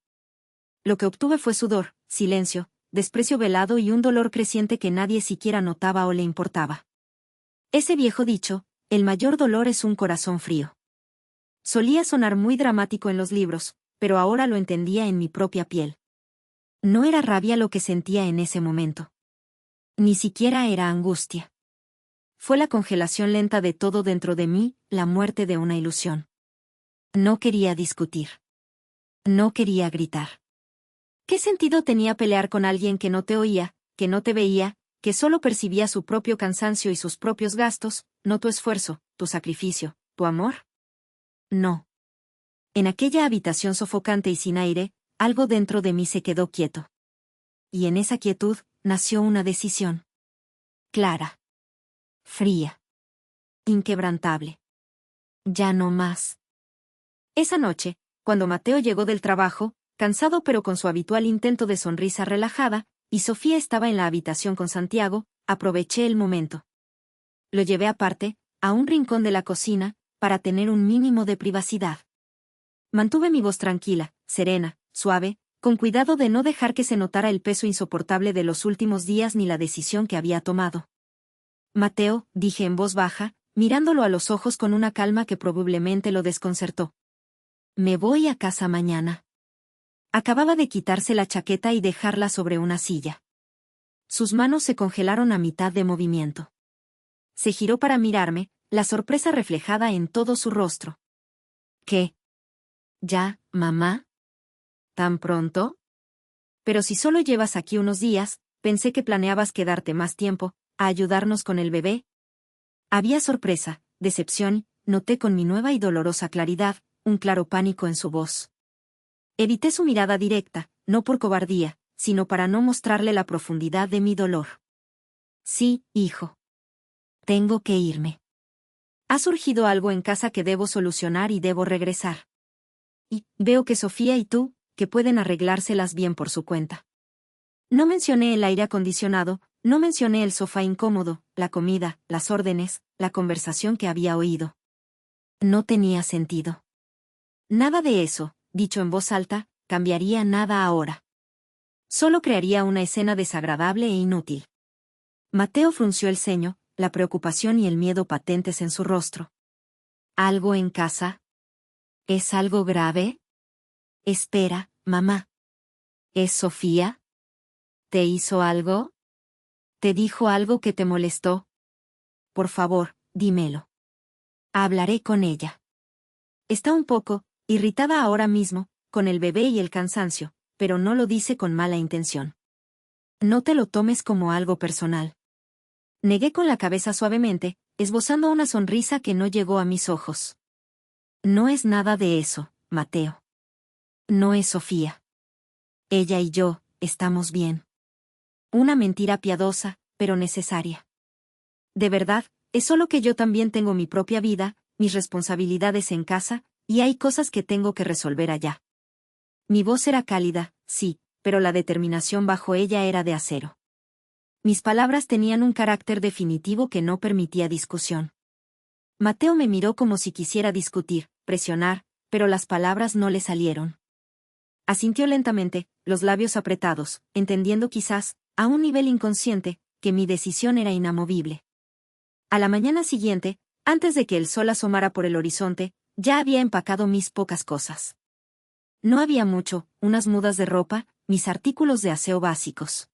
Lo que obtuve fue sudor, silencio, desprecio velado y un dolor creciente que nadie siquiera notaba o le importaba. Ese viejo dicho, el mayor dolor es un corazón frío. Solía sonar muy dramático en los libros, pero ahora lo entendía en mi propia piel. No era rabia lo que sentía en ese momento. Ni siquiera era angustia. Fue la congelación lenta de todo dentro de mí, la muerte de una ilusión. No quería discutir. No quería gritar. ¿Qué sentido tenía pelear con alguien que no te oía, que no te veía, que solo percibía su propio cansancio y sus propios gastos, no tu esfuerzo, tu sacrificio, tu amor? No. En aquella habitación sofocante y sin aire, algo dentro de mí se quedó quieto. Y en esa quietud, nació una decisión. Clara. Fría. Inquebrantable. Ya no más. Esa noche, cuando Mateo llegó del trabajo, cansado pero con su habitual intento de sonrisa relajada, y Sofía estaba en la habitación con Santiago, aproveché el momento. Lo llevé aparte, a un rincón de la cocina, para tener un mínimo de privacidad. Mantuve mi voz tranquila, serena, suave, con cuidado de no dejar que se notara el peso insoportable de los últimos días ni la decisión que había tomado. Mateo, dije en voz baja, mirándolo a los ojos con una calma que probablemente lo desconcertó. Me voy a casa mañana. Acababa de quitarse la chaqueta y dejarla sobre una silla. Sus manos se congelaron a mitad de movimiento. Se giró para mirarme, la sorpresa reflejada en todo su rostro. ¿Qué? ¿Ya, mamá? ¿Tan pronto? Pero si solo llevas aquí unos días, pensé que planeabas quedarte más tiempo, a ayudarnos con el bebé. Había sorpresa, decepción, noté con mi nueva y dolorosa claridad, un claro pánico en su voz. Evité su mirada directa, no por cobardía, sino para no mostrarle la profundidad de mi dolor. Sí, hijo. Tengo que irme. Ha surgido algo en casa que debo solucionar y debo regresar. Y veo que Sofía y tú, que pueden arreglárselas bien por su cuenta. No mencioné el aire acondicionado, no mencioné el sofá incómodo, la comida, las órdenes, la conversación que había oído. No tenía sentido. Nada de eso, dicho en voz alta, cambiaría nada ahora. Solo crearía una escena desagradable e inútil. Mateo frunció el ceño, la preocupación y el miedo patentes en su rostro. ¿Algo en casa? ¿Es algo grave? Espera, mamá. ¿Es Sofía? ¿Te hizo algo? ¿Te dijo algo que te molestó? Por favor, dímelo. Hablaré con ella. Está un poco irritada ahora mismo, con el bebé y el cansancio, pero no lo dice con mala intención. No te lo tomes como algo personal. Negué con la cabeza suavemente, esbozando una sonrisa que no llegó a mis ojos. No es nada de eso, Mateo. No es Sofía. Ella y yo, estamos bien. Una mentira piadosa, pero necesaria. De verdad, es solo que yo también tengo mi propia vida, mis responsabilidades en casa, y hay cosas que tengo que resolver allá. Mi voz era cálida, sí, pero la determinación bajo ella era de acero. Mis palabras tenían un carácter definitivo que no permitía discusión. Mateo me miró como si quisiera discutir, presionar, pero las palabras no le salieron. Asintió lentamente, los labios apretados, entendiendo quizás, a un nivel inconsciente, que mi decisión era inamovible. A la mañana siguiente, antes de que el sol asomara por el horizonte, Ya había empacado mis pocas cosas. No había mucho, unas mudas de ropa, mis artículos de aseo básicos.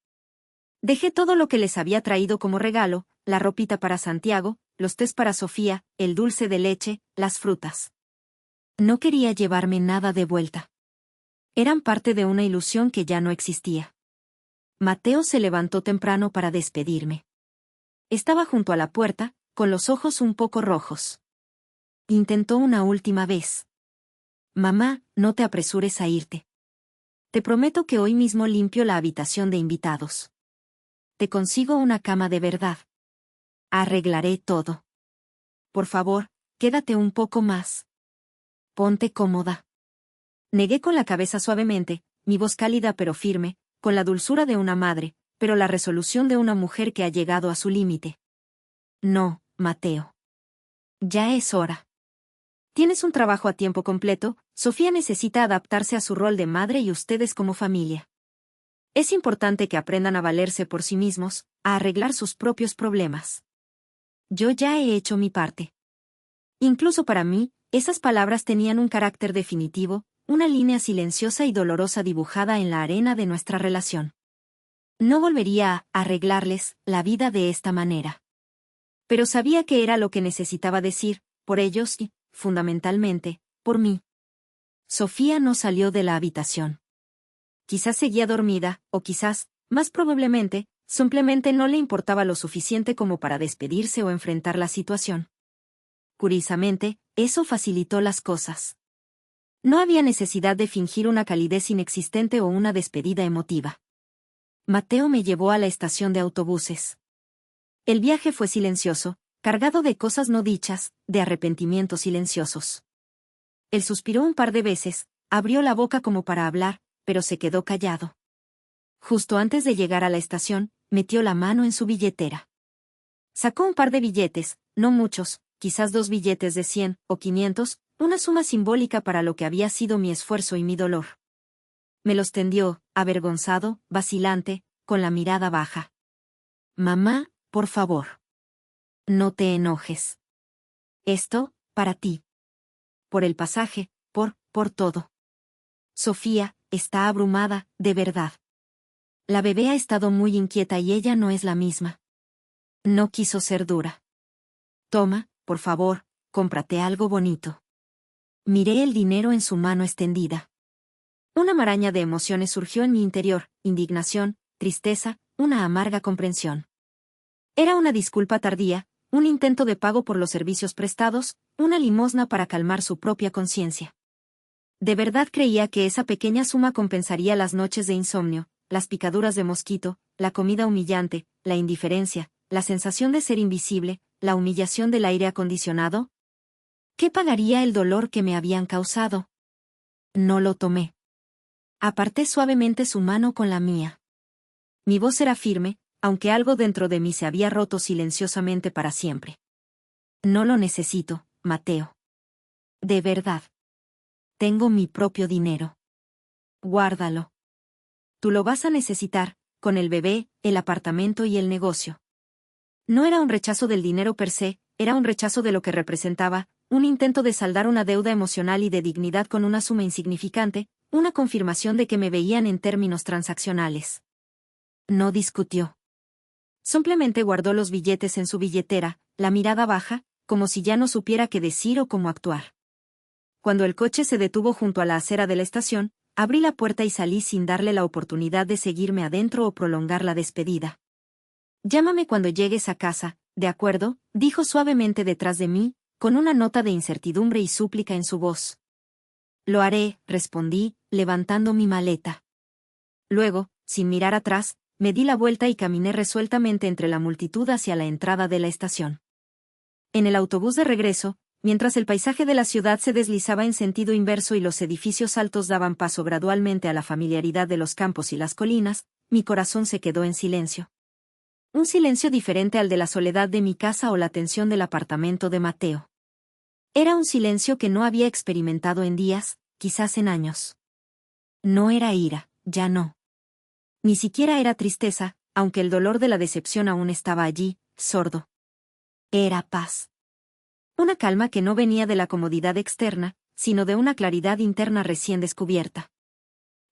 Dejé todo lo que les había traído como regalo, la ropita para Santiago, los tés para Sofía, el dulce de leche, las frutas. No quería llevarme nada de vuelta. Eran parte de una ilusión que ya no existía. Mateo se levantó temprano para despedirme. Estaba junto a la puerta, con los ojos un poco rojos. Intentó una última vez. Mamá, no te apresures a irte. Te prometo que hoy mismo limpio la habitación de invitados. Te consigo una cama de verdad. Arreglaré todo. Por favor, quédate un poco más. Ponte cómoda. Negué con la cabeza suavemente, mi voz cálida pero firme, con la dulzura de una madre, pero la resolución de una mujer que ha llegado a su límite. No, Mateo. Ya es hora. Tienes un trabajo a tiempo completo, Sofía necesita adaptarse a su rol de madre y ustedes como familia. Es importante que aprendan a valerse por sí mismos, a arreglar sus propios problemas. Yo ya he hecho mi parte. Incluso para mí, esas palabras tenían un carácter definitivo, una línea silenciosa y dolorosa dibujada en la arena de nuestra relación. No volvería a arreglarles la vida de esta manera. Pero sabía que era lo que necesitaba decir, por ellos y, fundamentalmente, por mí. Sofía no salió de la habitación. Quizás seguía dormida, o quizás, más probablemente, simplemente no le importaba lo suficiente como para despedirse o enfrentar la situación. Curiosamente, eso facilitó las cosas. No había necesidad de fingir una calidez inexistente o una despedida emotiva. Mateo me llevó a la estación de autobuses. El viaje fue silencioso, cargado de cosas no dichas, de arrepentimientos silenciosos. Él suspiró un par de veces, abrió la boca como para hablar, pero se quedó callado. Justo antes de llegar a la estación, metió la mano en su billetera. Sacó un par de billetes, no muchos, quizás 2 billetes de 100 o 500, una suma simbólica para lo que había sido mi esfuerzo y mi dolor. Me los tendió, avergonzado, vacilante, con la mirada baja. Mamá, por favor. No te enojes. Esto, para ti. Por el pasaje, por todo. Sofía, está abrumada, de verdad. La bebé ha estado muy inquieta y ella no es la misma. No quiso ser dura. Toma, por favor, cómprate algo bonito. Miré el dinero en su mano extendida. Una maraña de emociones surgió en mi interior, indignación, tristeza, una amarga comprensión. Era una disculpa tardía, un intento de pago por los servicios prestados, una limosna para calmar su propia conciencia. De verdad creía que esa pequeña suma compensaría las noches de insomnio, las picaduras de mosquito, la comida humillante, la indiferencia, la sensación de ser invisible, la humillación del aire acondicionado. ¿Qué pagaría el dolor que me habían causado? No lo tomé. Aparté suavemente su mano con la mía. Mi voz era firme, aunque algo dentro de mí se había roto silenciosamente para siempre. No lo necesito, Mateo. De verdad. Tengo mi propio dinero. Guárdalo. Tú lo vas a necesitar, con el bebé, el apartamento y el negocio. No era un rechazo del dinero per se, era un rechazo de lo que representaba, un intento de saldar una deuda emocional y de dignidad con una suma insignificante, una confirmación de que me veían en términos transaccionales. No discutió. Simplemente guardó los billetes en su billetera, la mirada baja, como si ya no supiera qué decir o cómo actuar. Cuando el coche se detuvo junto a la acera de la estación, abrí la puerta y salí sin darle la oportunidad de seguirme adentro o prolongar la despedida. Llámame cuando llegues a casa, ¿de acuerdo?, dijo suavemente detrás de mí, con una nota de incertidumbre y súplica en su voz. Lo haré, respondí, levantando mi maleta. Luego, sin mirar atrás, me di la vuelta y caminé resueltamente entre la multitud hacia la entrada de la estación. En el autobús de regreso, mientras el paisaje de la ciudad se deslizaba en sentido inverso y los edificios altos daban paso gradualmente a la familiaridad de los campos y las colinas, mi corazón se quedó en silencio. Un silencio diferente al de la soledad de mi casa o la tensión del apartamento de Mateo. Era un silencio que no había experimentado en días, quizás en años. No era ira, ya no. Ni siquiera era tristeza, aunque el dolor de la decepción aún estaba allí, sordo. Era paz. Una calma que no venía de la comodidad externa, sino de una claridad interna recién descubierta.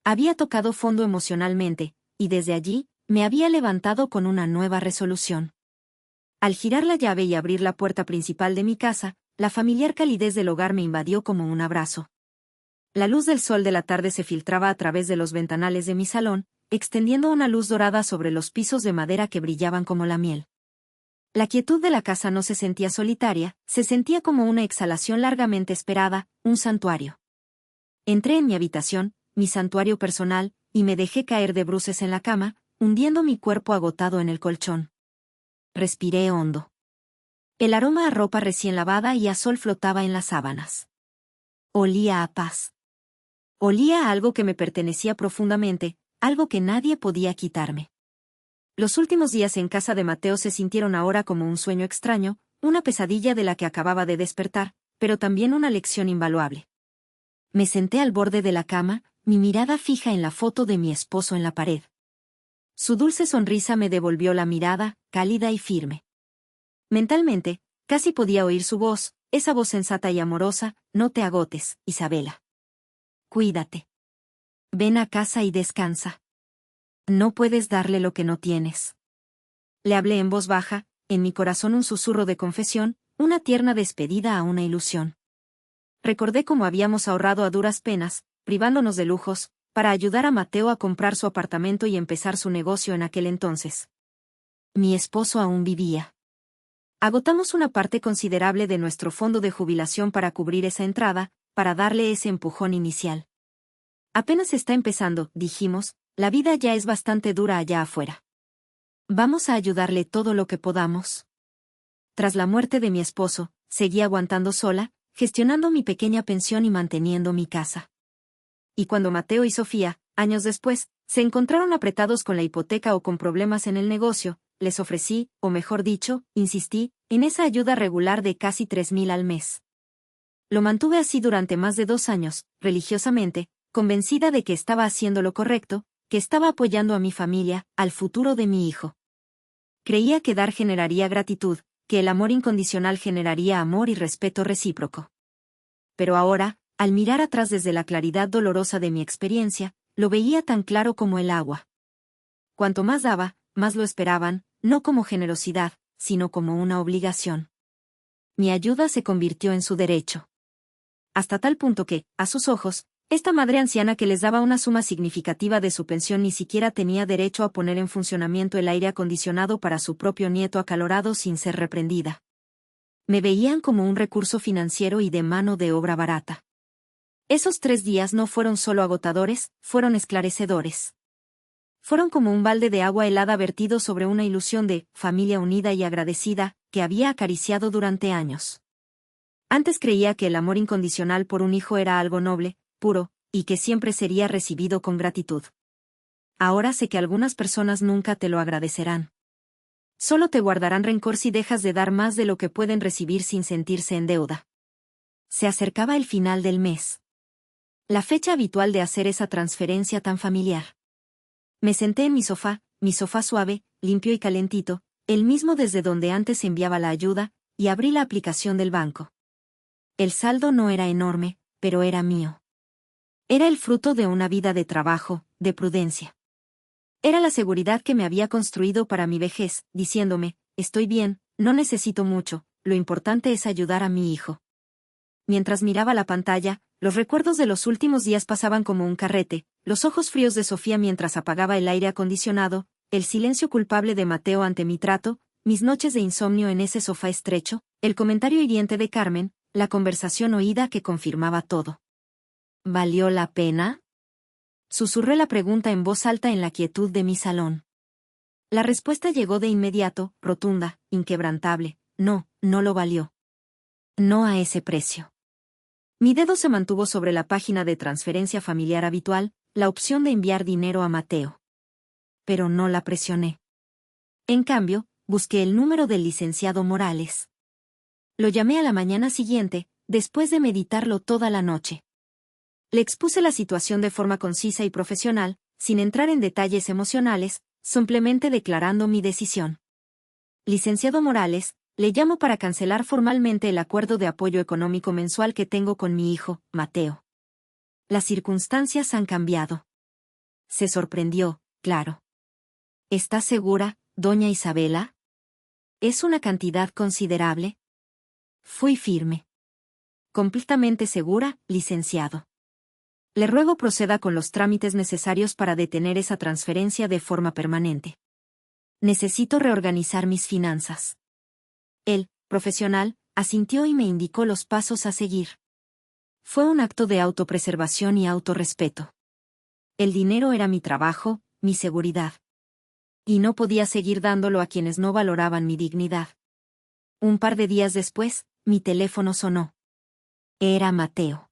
Había tocado fondo emocionalmente, y desde allí, me había levantado con una nueva resolución. Al girar la llave y abrir la puerta principal de mi casa, la familiar calidez del hogar me invadió como un abrazo. La luz del sol de la tarde se filtraba a través de los ventanales de mi salón, extendiendo una luz dorada sobre los pisos de madera que brillaban como la miel. La quietud de la casa no se sentía solitaria, se sentía como una exhalación largamente esperada, un santuario. Entré en mi habitación, mi santuario personal, y me dejé caer de bruces en la cama, hundiendo mi cuerpo agotado en el colchón. Respiré hondo. El aroma a ropa recién lavada y a sol flotaba en las sábanas. Olía a paz. Olía a algo que me pertenecía profundamente, algo que nadie podía quitarme. Los últimos días en casa de Mateo se sintieron ahora como un sueño extraño, una pesadilla de la que acababa de despertar, pero también una lección invaluable. Me senté al borde de la cama, mi mirada fija en la foto de mi esposo en la pared. Su dulce sonrisa me devolvió la mirada, cálida y firme. Mentalmente, casi podía oír su voz, esa voz sensata y amorosa: no te agotes, Isabela. Cuídate. Ven a casa y descansa. No puedes darle lo que no tienes. Le hablé en voz baja, en mi corazón un susurro de confesión, una tierna despedida a una ilusión. Recordé cómo habíamos ahorrado a duras penas, privándonos de lujos, para ayudar a Mateo a comprar su apartamento y empezar su negocio en aquel entonces. Mi esposo aún vivía. Agotamos una parte considerable de nuestro fondo de jubilación para cubrir esa entrada, para darle ese empujón inicial. Apenas está empezando, dijimos, la vida ya es bastante dura allá afuera. Vamos a ayudarle todo lo que podamos. Tras la muerte de mi esposo, seguí aguantando sola, gestionando mi pequeña pensión y manteniendo mi casa. Y cuando Mateo y Sofía, años después, se encontraron apretados con la hipoteca o con problemas en el negocio, les ofrecí, o mejor dicho, insistí, en esa ayuda regular de casi 3,000 al mes. Lo mantuve así durante más de 2 años, religiosamente, convencida de que estaba haciendo lo correcto, que estaba apoyando a mi familia, al futuro de mi hijo. Creía que dar generaría gratitud, que el amor incondicional generaría amor y respeto recíproco. Pero ahora, al mirar atrás desde la claridad dolorosa de mi experiencia, lo veía tan claro como el agua. Cuanto más daba, más lo esperaban, no como generosidad, sino como una obligación. Mi ayuda se convirtió en su derecho. Hasta tal punto que, a sus ojos, esta madre anciana que les daba una suma significativa de su pensión ni siquiera tenía derecho a poner en funcionamiento el aire acondicionado para su propio nieto acalorado sin ser reprendida. Me veían como un recurso financiero y de mano de obra barata. Esos 3 días no fueron solo agotadores, fueron esclarecedores. Fueron como un balde de agua helada vertido sobre una ilusión de familia unida y agradecida, que había acariciado durante años. Antes creía que el amor incondicional por un hijo era algo noble, puro, y que siempre sería recibido con gratitud. Ahora sé que algunas personas nunca te lo agradecerán. Solo te guardarán rencor si dejas de dar más de lo que pueden recibir sin sentirse en deuda. Se acercaba el final del mes. La fecha habitual de hacer esa transferencia tan familiar. Me senté en mi sofá suave, limpio y calentito, el mismo desde donde antes enviaba la ayuda, y abrí la aplicación del banco. El saldo no era enorme, pero era mío. Era el fruto de una vida de trabajo, de prudencia. Era la seguridad que me había construido para mi vejez, diciéndome, estoy bien, no necesito mucho, lo importante es ayudar a mi hijo. Mientras miraba la pantalla, los recuerdos de los últimos días pasaban como un carrete, los ojos fríos de Sofía mientras apagaba el aire acondicionado, el silencio culpable de Mateo ante mi trato, mis noches de insomnio en ese sofá estrecho, el comentario hiriente de Carmen, la conversación oída que confirmaba todo. ¿Valió la pena? Susurré la pregunta en voz alta en la quietud de mi salón. La respuesta llegó de inmediato, rotunda, inquebrantable: no, no lo valió. No a ese precio. Mi dedo se mantuvo sobre la página de transferencia familiar habitual, la opción de enviar dinero a Mateo. Pero no la presioné. En cambio, busqué el número del licenciado Morales. Lo llamé a la mañana siguiente, después de meditarlo toda la noche. Le expuse la situación de forma concisa y profesional, sin entrar en detalles emocionales, simplemente declarando mi decisión. Licenciado Morales, Le llamo para cancelar formalmente el acuerdo de apoyo económico mensual que tengo con mi hijo, Mateo. Las circunstancias han cambiado. Se sorprendió, claro. ¿Está segura, doña Isabela? ¿Es una cantidad considerable? Fui firme. Completamente segura, licenciado. Le ruego proceda con los trámites necesarios para detener esa transferencia de forma permanente. Necesito reorganizar mis finanzas. Él, profesional, asintió y me indicó los pasos a seguir. Fue un acto de autopreservación y autorrespeto. El dinero era mi trabajo, mi seguridad. Y no podía seguir dándolo a quienes no valoraban mi dignidad. Un par de días después, mi teléfono sonó. Era Mateo.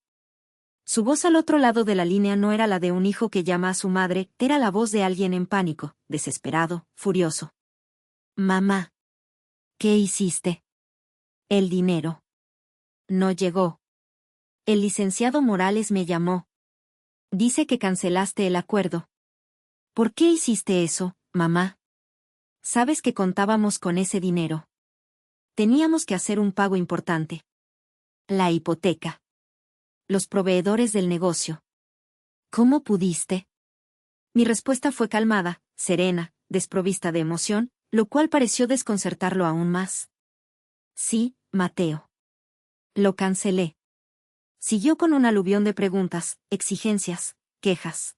Su voz al otro lado de la línea no era la de un hijo que llama a su madre, era la voz de alguien en pánico, desesperado, furioso. Mamá. ¿Qué hiciste? El dinero. No llegó. El licenciado Morales me llamó. Dice que cancelaste el acuerdo. ¿Por qué hiciste eso, mamá? Sabes que contábamos con ese dinero. Teníamos que hacer un pago importante. La hipoteca. Los proveedores del negocio. ¿Cómo pudiste? Mi respuesta fue calmada, serena, desprovista de emoción, lo cual pareció desconcertarlo aún más. Sí, Mateo. Lo cancelé. Siguió con un aluvión de preguntas, exigencias, quejas.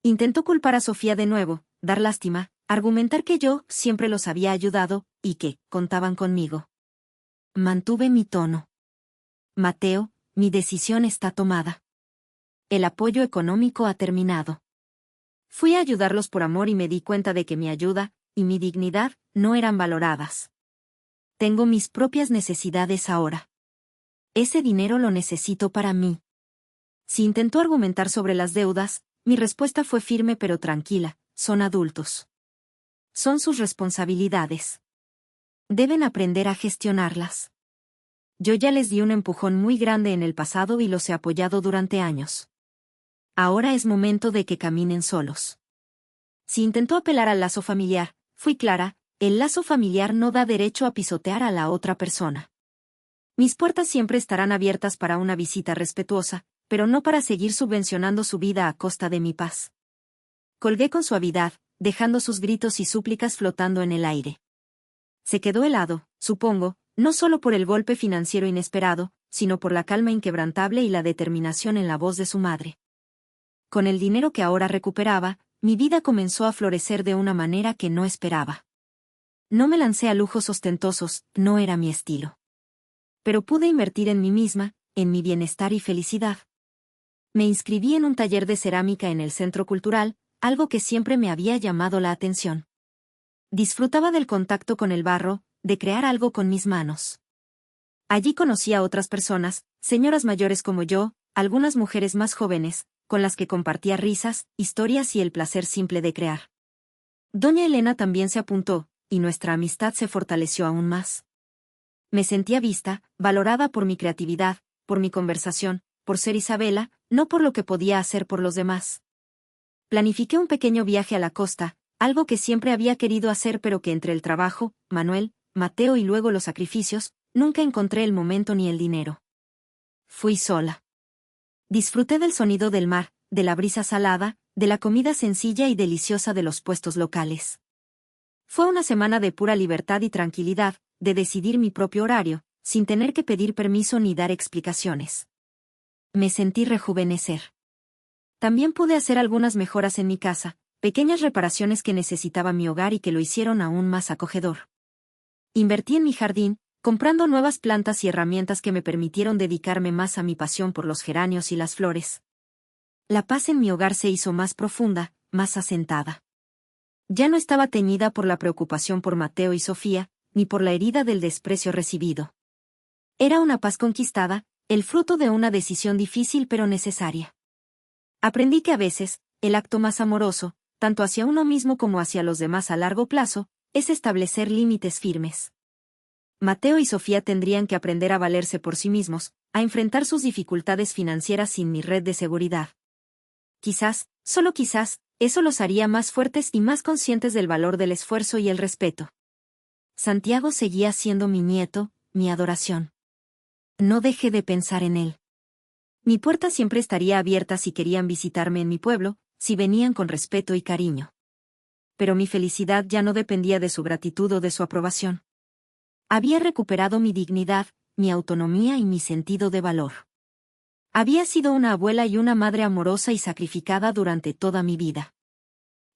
Intentó culpar a Sofía de nuevo, dar lástima, argumentar que yo siempre los había ayudado, y que contaban conmigo. Mantuve mi tono. Mateo, mi decisión está tomada. El apoyo económico ha terminado. Fui a ayudarlos por amor y me di cuenta de que mi ayuda, y mi dignidad, no eran valoradas. Tengo mis propias necesidades ahora. Ese dinero lo necesito para mí. Si intentó argumentar sobre las deudas, mi respuesta fue firme pero tranquila, son adultos. Son sus responsabilidades. Deben aprender a gestionarlas. Yo ya les di un empujón muy grande en el pasado y los he apoyado durante años. Ahora es momento de que caminen solos. Si intentó apelar al lazo familiar, fui clara, el lazo familiar no da derecho a pisotear a la otra persona. Mis puertas siempre estarán abiertas para una visita respetuosa, pero no para seguir subvencionando su vida a costa de mi paz. Colgué con suavidad, dejando sus gritos y súplicas flotando en el aire. Se quedó helado, supongo, no solo por el golpe financiero inesperado, sino por la calma inquebrantable y la determinación en la voz de su madre. Con el dinero que ahora recuperaba, mi vida comenzó a florecer de una manera que no esperaba. No me lancé a lujos ostentosos, no era mi estilo. Pero pude invertir en mí misma, en mi bienestar y felicidad. Me inscribí en un taller de cerámica en el Centro Cultural, algo que siempre me había llamado la atención. Disfrutaba del contacto con el barro, de crear algo con mis manos. Allí conocí a otras personas, señoras mayores como yo, algunas mujeres más jóvenes, con las que compartía risas, historias y el placer simple de crear. Doña Elena también se apuntó, y nuestra amistad se fortaleció aún más. Me sentía vista, valorada por mi creatividad, por mi conversación, por ser Isabela, no por lo que podía hacer por los demás. Planifiqué un pequeño viaje a la costa, algo que siempre había querido hacer pero que entre el trabajo, Manuel, Mateo y luego los sacrificios, nunca encontré el momento ni el dinero. Fui sola. Disfruté del sonido del mar, de la brisa salada, de la comida sencilla y deliciosa de los puestos locales. Fue una semana de pura libertad y tranquilidad, de decidir mi propio horario, sin tener que pedir permiso ni dar explicaciones. Me sentí rejuvenecer. También pude hacer algunas mejoras en mi casa, pequeñas reparaciones que necesitaba mi hogar y que lo hicieron aún más acogedor. Invertí en mi jardín, comprando nuevas plantas y herramientas que me permitieron dedicarme más a mi pasión por los geranios y las flores. La paz en mi hogar se hizo más profunda, más asentada. Ya no estaba teñida por la preocupación por Mateo y Sofía, ni por la herida del desprecio recibido. Era una paz conquistada, el fruto de una decisión difícil pero necesaria. Aprendí que a veces, el acto más amoroso, tanto hacia uno mismo como hacia los demás a largo plazo, es establecer límites firmes. Mateo y Sofía tendrían que aprender a valerse por sí mismos, a enfrentar sus dificultades financieras sin mi red de seguridad. Quizás, solo quizás, eso los haría más fuertes y más conscientes del valor del esfuerzo y el respeto. Santiago seguía siendo mi nieto, mi adoración. No dejé de pensar en él. Mi puerta siempre estaría abierta si querían visitarme en mi pueblo, si venían con respeto y cariño. Pero mi felicidad ya no dependía de su gratitud o de su aprobación. Había recuperado mi dignidad, mi autonomía y mi sentido de valor. Había sido una abuela y una madre amorosa y sacrificada durante toda mi vida.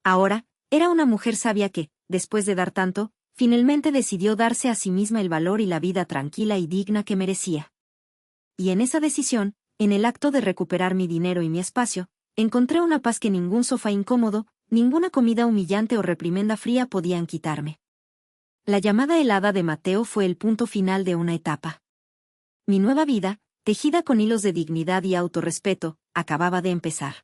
Ahora, era una mujer sabia que, después de dar tanto, finalmente decidió darse a sí misma el valor y la vida tranquila y digna que merecía. Y en esa decisión, en el acto de recuperar mi dinero y mi espacio, encontré una paz que ningún sofá incómodo, ninguna comida humillante o reprimenda fría podían quitarme. La llamada helada de Mateo fue el punto final de una etapa. Mi nueva vida, tejida con hilos de dignidad y autorrespeto, acababa de empezar.